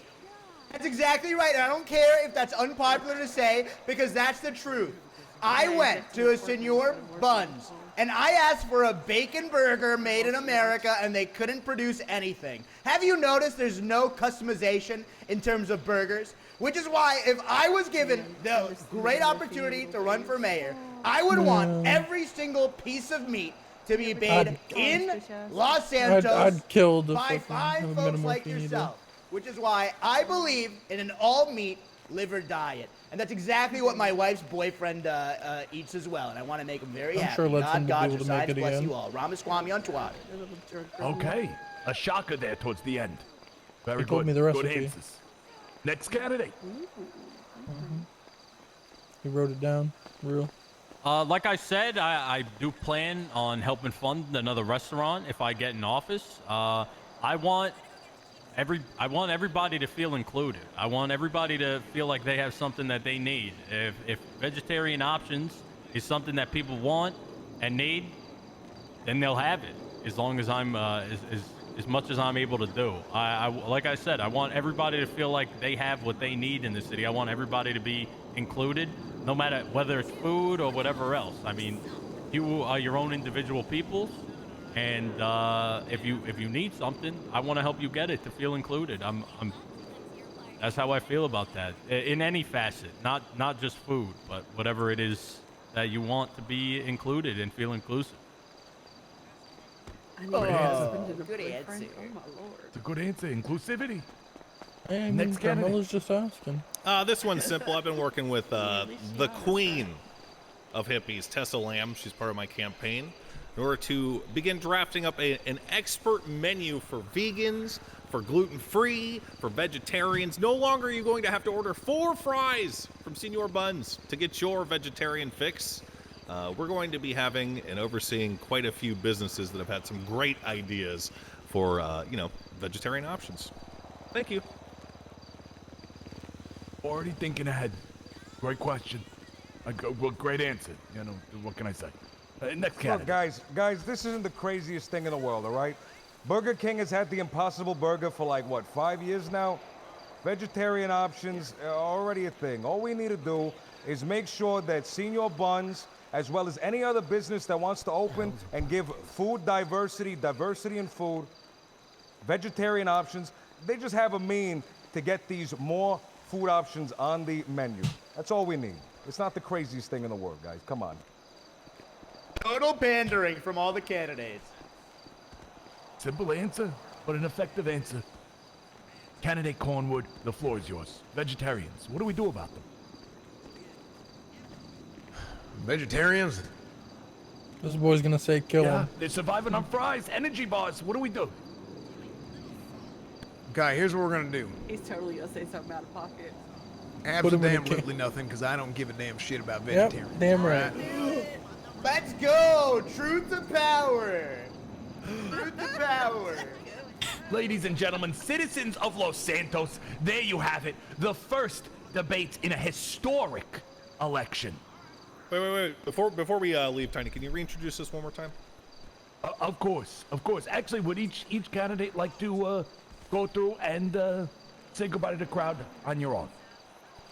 That's exactly right, and I don't care if that's unpopular to say, because that's the truth. I went to a Senor Buns, and I asked for a bacon burger made in America, and they couldn't produce anything. Have you noticed there's no customization in terms of burgers? Which is why, if I was given the great opportunity to run for mayor, I would want every single piece of meat to be made in Los Santos I'd kill the by fine folks like yourself. Which is why I believe in an all-meat liver diet. And that's exactly what my wife's boyfriend eats as well. And I want to make him very happy. sure Letson God, will be able to God, make it bless again. you all. Ramaswamy on Twitter. Okay, a shocker there towards the end. Very He good. told me the Good recipe. answers. Next candidate. He wrote it down. Real. Like I said, I do plan on helping fund another restaurant if I get in office. I want everybody to feel included. I want everybody to feel like they have something that they need. If vegetarian options is something that people want and need, then they'll have it. As long as I'm as much as I'm able to do. I like I said, I want everybody to feel like they have what they need in the city. I want everybody to be included, no matter whether it's food or whatever else. I mean, you are your own individual peoples, and if you need something, I want to help you get it to feel included. That's how I feel about that in any facet, not just food, but whatever it is that you want to be included and feel inclusive. I need Good a answer. husband and a Good boyfriend. answer. Oh my lord. It's a good answer. Inclusivity. Hey, Next candidate. Carmela's just asking. This one's simple. I've been working with the queen of hippies, Tessa Lamb. She's part of my campaign in order to begin drafting up an expert menu for vegans, for gluten-free, for vegetarians. No longer are you going to have to order 4 fries from Senor Buns to get your vegetarian fix. We're going to be having and overseeing quite a few businesses that have had some great ideas for, vegetarian options. Thank you. Already thinking ahead. Great question. Well, great answer. What can I say? Next Look, candidate. guys, this isn't the craziest thing in the world, all right? Burger King has had the Impossible Burger for like, what, 5 years now? Vegetarian options are already a thing. All we need to do is make sure that Senor Buns, as well as any other business that wants to open and give food diversity in food, vegetarian options, they just have a mean to get these more food options on the menu. That's all we need. It's not the craziest thing in the world, guys. Come on. Total pandering from all the candidates. Simple answer, but an effective answer. Candidate Cornwood, the floor is yours. Vegetarians, what do we do about them? Vegetarians? This boy's gonna say kill Yeah, him. they're surviving on fries, energy bars. What do we do? Okay, here's what we're gonna do. He's totally gonna say something out of pocket. Absolutely nothing, because I don't give a damn shit about vegetarians. Yep, damn right. Let's go! Truth to power! Truth to power! Ladies and gentlemen, citizens of Los Santos, there you have it. The first debate in a historic election. Wait. Before we leave, Tiny, can you reintroduce us one more time? Of course. Actually, would each candidate like to go through and say goodbye to the crowd on your own?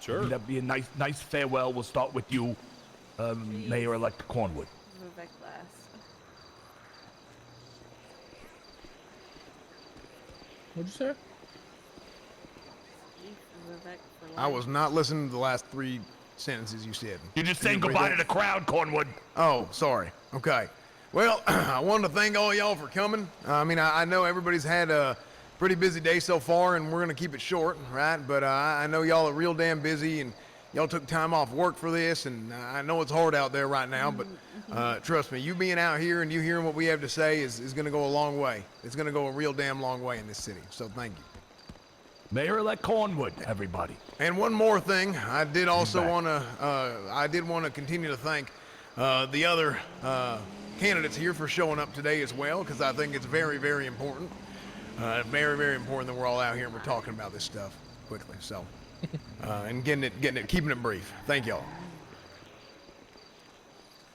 Sure. That'd be a nice farewell. We'll start with you, Mayor-elect Cornwood. Vivek last. What'd you say? Vivek for I was not listening to the last 3 sentences you said. You're just Can saying you read goodbye that? to the crowd, Cornwood. Oh, sorry. Okay. Well, I wanted to thank all y'all for coming. I mean, I know everybody's had a pretty busy day so far, and we're going to keep it short, right? But I know y'all are real damn busy, and y'all took time off work for this, and I know it's hard out there right now, but trust me, you being out here and you hearing what we have to say is going to go a long way. It's going to go a real damn long way in this city, so thank you. Mayor-elect Cornwood, everybody. And one more thing, I did also want to continue to thank the other candidates here for showing up today as well, because I think it's very, very important. Very, very important that we're all out here and we're talking about this stuff quickly. So, and keeping it brief. Thank y'all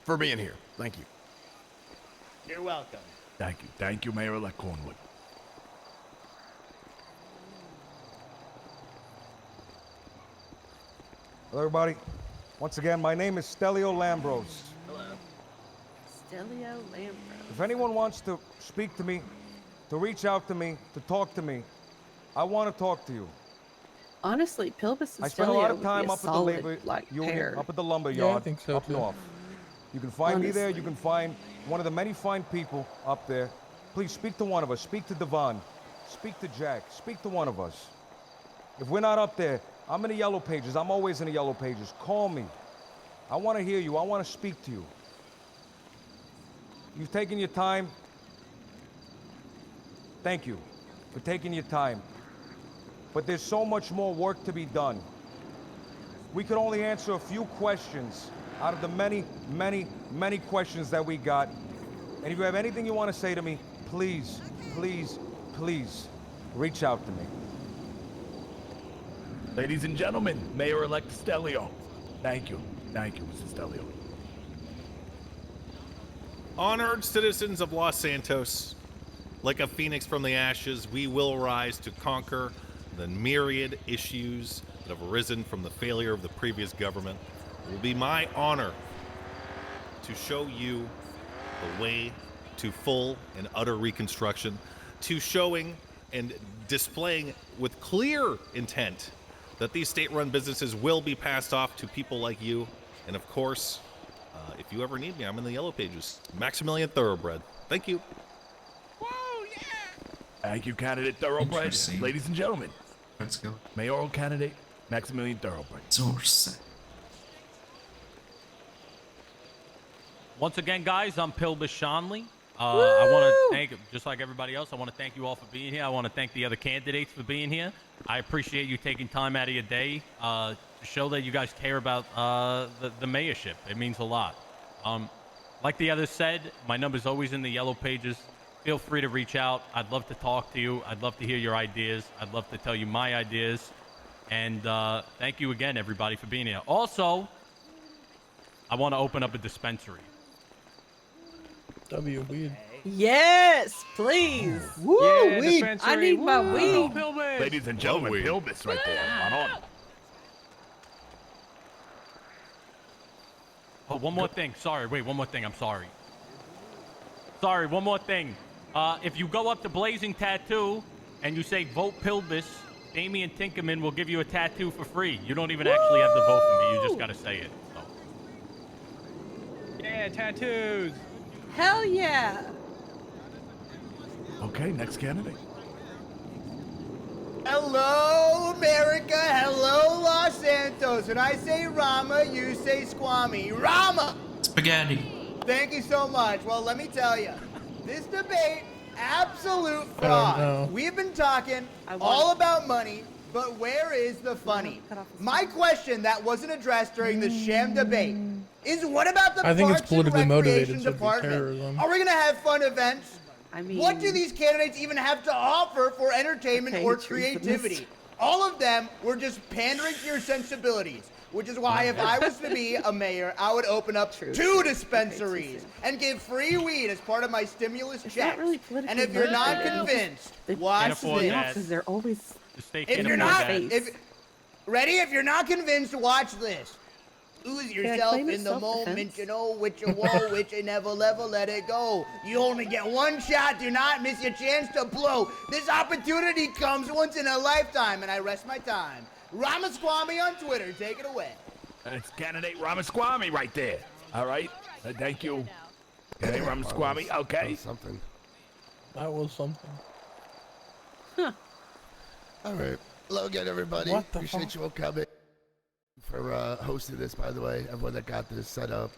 for being here. Thank you. You're welcome. Thank you, Mayor-elect Cornwood. Hello, everybody. Once again, my name is Stelio Lambros. Hello. Stelio Lambros. If anyone wants to speak to me, to reach out to me, to talk to me, I want to talk to you. Honestly, Pilbus and I spend a lot of Stelio time would up be at a the solid, labor like, union, pair. up at the lumber Yeah, I yard, think so, up too. north. You can find me there. Honestly. You can find one of the many fine people up there. Please speak to one of us. Speak to Devon. Speak to Jack. Speak to one of us. If we're not up there, I'm in the yellow pages. I'm always in the yellow pages. Call me. I want to hear you. I want to speak to you. You've taken your time. Thank you for taking your time. But there's so much more work to be done. We could only answer a few questions out of the many, many, many questions that we got. And if you have anything you want to say to me, please, please, please reach out to me. Ladies and gentlemen, Mayor-elect Stelio. Thank you. Thank you, Mr. Stelio. Honored citizens of Los Santos, like a phoenix from the ashes, we will rise to conquer the myriad issues that have arisen from the failure of the previous government. It will be my honor to show you the way to full and utter reconstruction, to showing and displaying with clear intent that these state-run businesses will be passed off to people like you. And of course, if you ever need me, I'm in the Yellow Pages. Maximilian Thoroughbred. Thank you. Thank you, candidate Thoroughbred. Interesting. Ladies and gentlemen, Let's go. mayoral candidate Maximilian Thoroughbred. Source. Once again, guys, I'm Pilbus Shanley. I want to thank, just like everybody else, I want to thank you all for being here. I want to thank the other candidates for being here. I appreciate you taking time out of your day to show that you guys care about the mayorship. It means a lot. Like the others said, my number's always in the Yellow Pages. Feel free to reach out. I'd love to talk to you. I'd love to hear your ideas. I'd love to tell you my ideas. And thank you again, everybody, for being here. Also, I want to open up a dispensary. Weed. Yes, please. Woo, yeah, weed. I need my weed. Ladies and gentlemen, Pilbus right there. On. Oh, one more thing. Sorry, wait, one more thing. I'm sorry. Sorry, one more thing. If you go up to Blazing Tattoo and you say vote Pilbus, Damian Tinkerman will give you a tattoo for free. You don't even actually have to vote for me. You just got to say it. So. Yeah, tattoos. Hell yeah. Okay, next candidate. Hello, America. Hello, Los Santos. When I say Rama, you say Squammy. Rama! Spaghetti. Thank you so much. Well, let me tell you, this debate, absolute fraud. We've been talking all about money, but where is the funny? My question that wasn't addressed during the sham debate is what about the I think it's Parks and politically motivated, Recreation so it'd be Department? terrorism. Are we going to have fun events? I mean, what do these candidates even have to offer for entertainment or creativity? All of them were just pandering to your sensibilities, which is why if I was to be a mayor, I would open up 2 dispensaries and give free weed as part of my stimulus checks. Really and if you're not convinced, watch this. Because they're always. If you're not, ready? If you're not convinced, watch this. Lose yourself in the moment, you know, which you won't, which you never let it go. You only get one shot, do not miss your chance to blow. This opportunity comes once in a lifetime, and I rest my time. Ramaswamy on Twitter, take it away. It's candidate Ramaswamy right there. All right, thank you. Candidate Ramaswamy, okay. That was something. That was something. Huh. All right. Hello again, everybody. What the Appreciate fuck? you all coming. For hosting this, by the way, everyone that got this set up.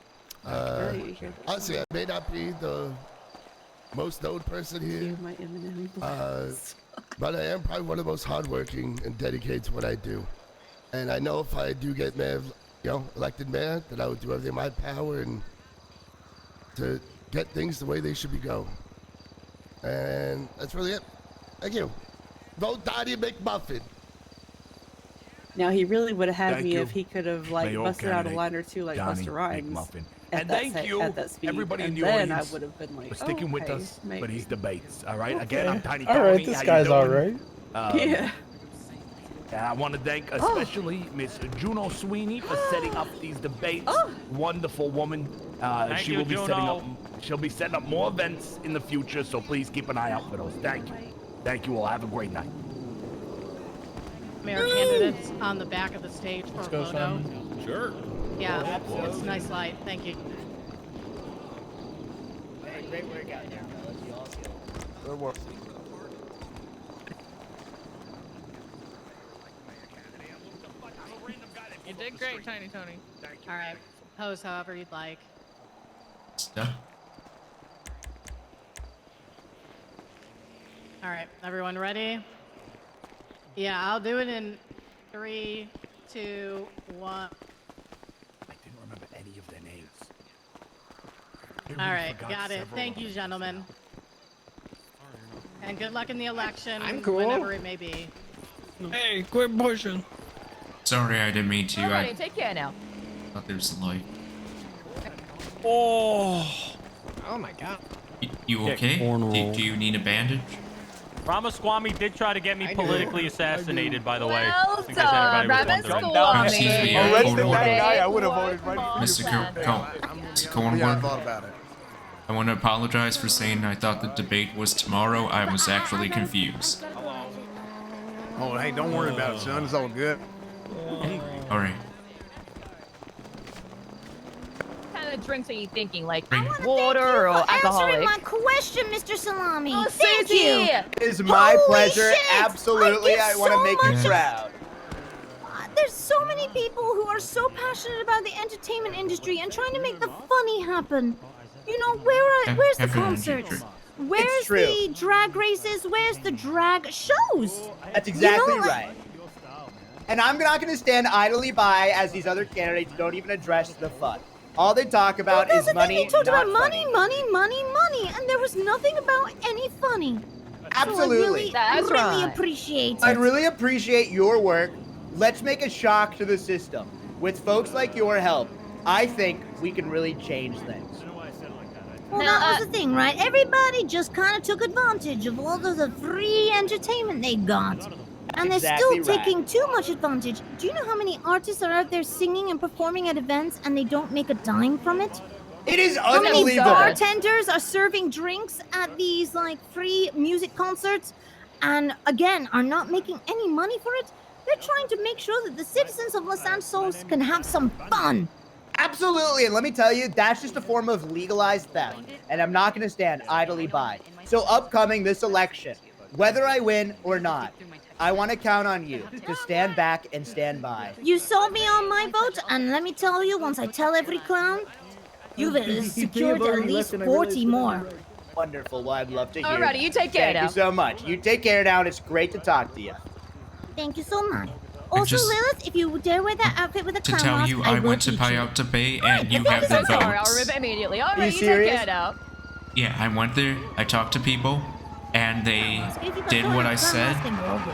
Honestly, I may not be the most known person here, but I am probably one of the most hardworking and dedicated to what I do. And I know if I do get elected mayor, that I would do everything in my power and to get things the way they should be going. And that's really it. Thank you. Vote Donnie McMuffin. Now he really would have had Thank me you, if he could have like Mayoral busted out a candidate line or two like Donnie Busta Rhymes. McMuffin. At And that thank set- you, at that speed. everybody in And the then audience, I would have been like, for sticking with okay, us maybe. for these debates. All right, Okay. again, I'm Tiny All Tony. right, this How you guy's all doing? right. Yeah. And I want to thank especially Miss Juno Sweeney for setting up these debates. Wonderful woman. Thank She you, will be setting up. Juno. She'll be setting up more events in the future. So please keep an eye out for those. Thank you. Thank you all. Have a great night. Mayor candidates on the back of the stage for Let's a go, photo. Simon. Sure. Yeah, it's a nice light. Thank you. Great work out there, fellas. You all killed it. Good work. You did great, Tiny Tony. All right, pose however you'd like. Stuff. All right, everyone ready? Yeah, I'll do it in 3, 2, 1. I didn't remember any of All right, got it. Thank you, gentlemen. And good luck in the election, I'm cool. whenever it may be. Hey, quit pushing. Sorry, I didn't mean to. Alrighty, I take care now. thought there was a light. Oh. Oh my god. You Yeah, okay? cornrow. Do you need a bandage? Ramaswamy did try to get me politically assassinated, by the way. Well in case anybody was wondering. Excuse me, Arrested Cornwall. that guy, I would have voted right for Mr. Yeah, I Cornwall. thought about it. I want to apologize for saying I thought the debate was tomorrow. I was actually confused. Oh, hey, don't worry about it, son. It's all good. All right. What kind of drinks are you thinking? Like Drink. water or alcoholic? Answering my question, Mr. Salami. Oh, Thank Susie! you. It is my Holy pleasure. shit! Absolutely, I want to make you proud. There's so many people who are so passionate about the entertainment industry and trying to make the funny happen. You know, where's the Everyone concerts? enjoys Where's true. the drag races? Where's the drag shows? That's exactly You know, like- right. And I'm not going to stand idly by as these other candidates don't even address the fun. All they talk about Well, is that's the thing, money. they talked not about money, funny. money, and there was nothing about any funny. Absolutely. So I That's really right. appreciate it. I'd really appreciate your work. Let's make a shock to the system. With folks like your help, I think we can really change things. Well, Now, that was the thing, right? Everybody just kind of took advantage of all of the free entertainment they got. And they're exactly still right. taking too much advantage. Do you know how many artists are out there singing and performing at events and they don't make a dime from it? It is How many unbelievable. bartenders are serving drinks at these like free music concerts and again are not making any money for it? They're trying to make sure that the citizens of Los Santos can have some fun. Absolutely, and let me tell you, that's just a form of legalized theft, and I'm not going to stand idly by. So upcoming this election, whether I win or not, I want to count on you to stand back and stand by. You sold me on my vote, and let me tell you, once I tell every clown, you've secured at least 40 more. Wonderful, well, I'd love to hear Alrighty, that. you take care Thank now. you so much. You take care now, and it's great to talk to you. Thank you so much. Also, just- Lilith, if you dare wear that outfit with a To clown tell mask, you, I I will went to eat pay you. out to Bay, and you I'm have the so sorry. I'll votes. remember immediately. Are Alright, you you take serious? care now. Yeah, I went there. I talked to people, and they did what I said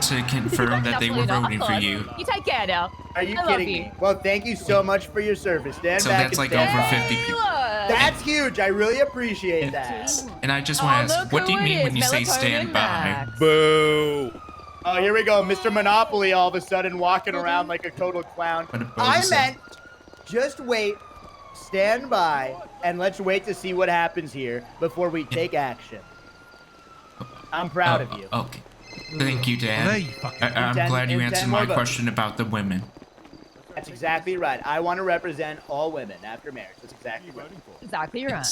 to confirm that they were Absolutely not, voting of for course. you. You take care now. Are you I love kidding you. me? Well, thank you so much for your service. Stand So back that's and like stand over by. 50 people. That's huge. I really appreciate that. And I just want to ask, what do you mean when you say stand by? Boo. Oh, here we go. Mr. Monopoly all of a sudden walking around like a total clown. I bozo. meant just wait, stand by, and let's wait to see what happens here before we take action. I'm proud of you. Okay. Thank you, Dad. I'm In glad you 10 answered more my votes. question about the women. That's exactly right. I want to represent all women after marriage. That's exactly right. Exactly right.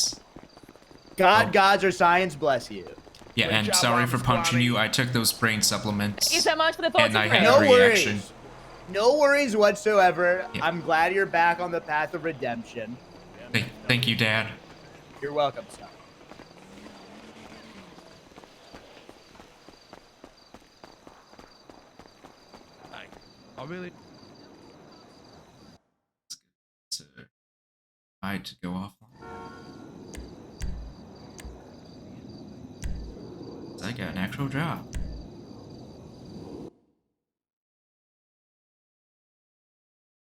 God, gods, or science bless you. Yeah, and sorry for punching you. I took those brain supplements. Thank you so much for the thoughts And I and had prayers. a No reaction. worries. No worries whatsoever. I'm glad you're back on the path of redemption. Thank you, Dad. You're welcome, son. I really. I had to go off. I got an actual job.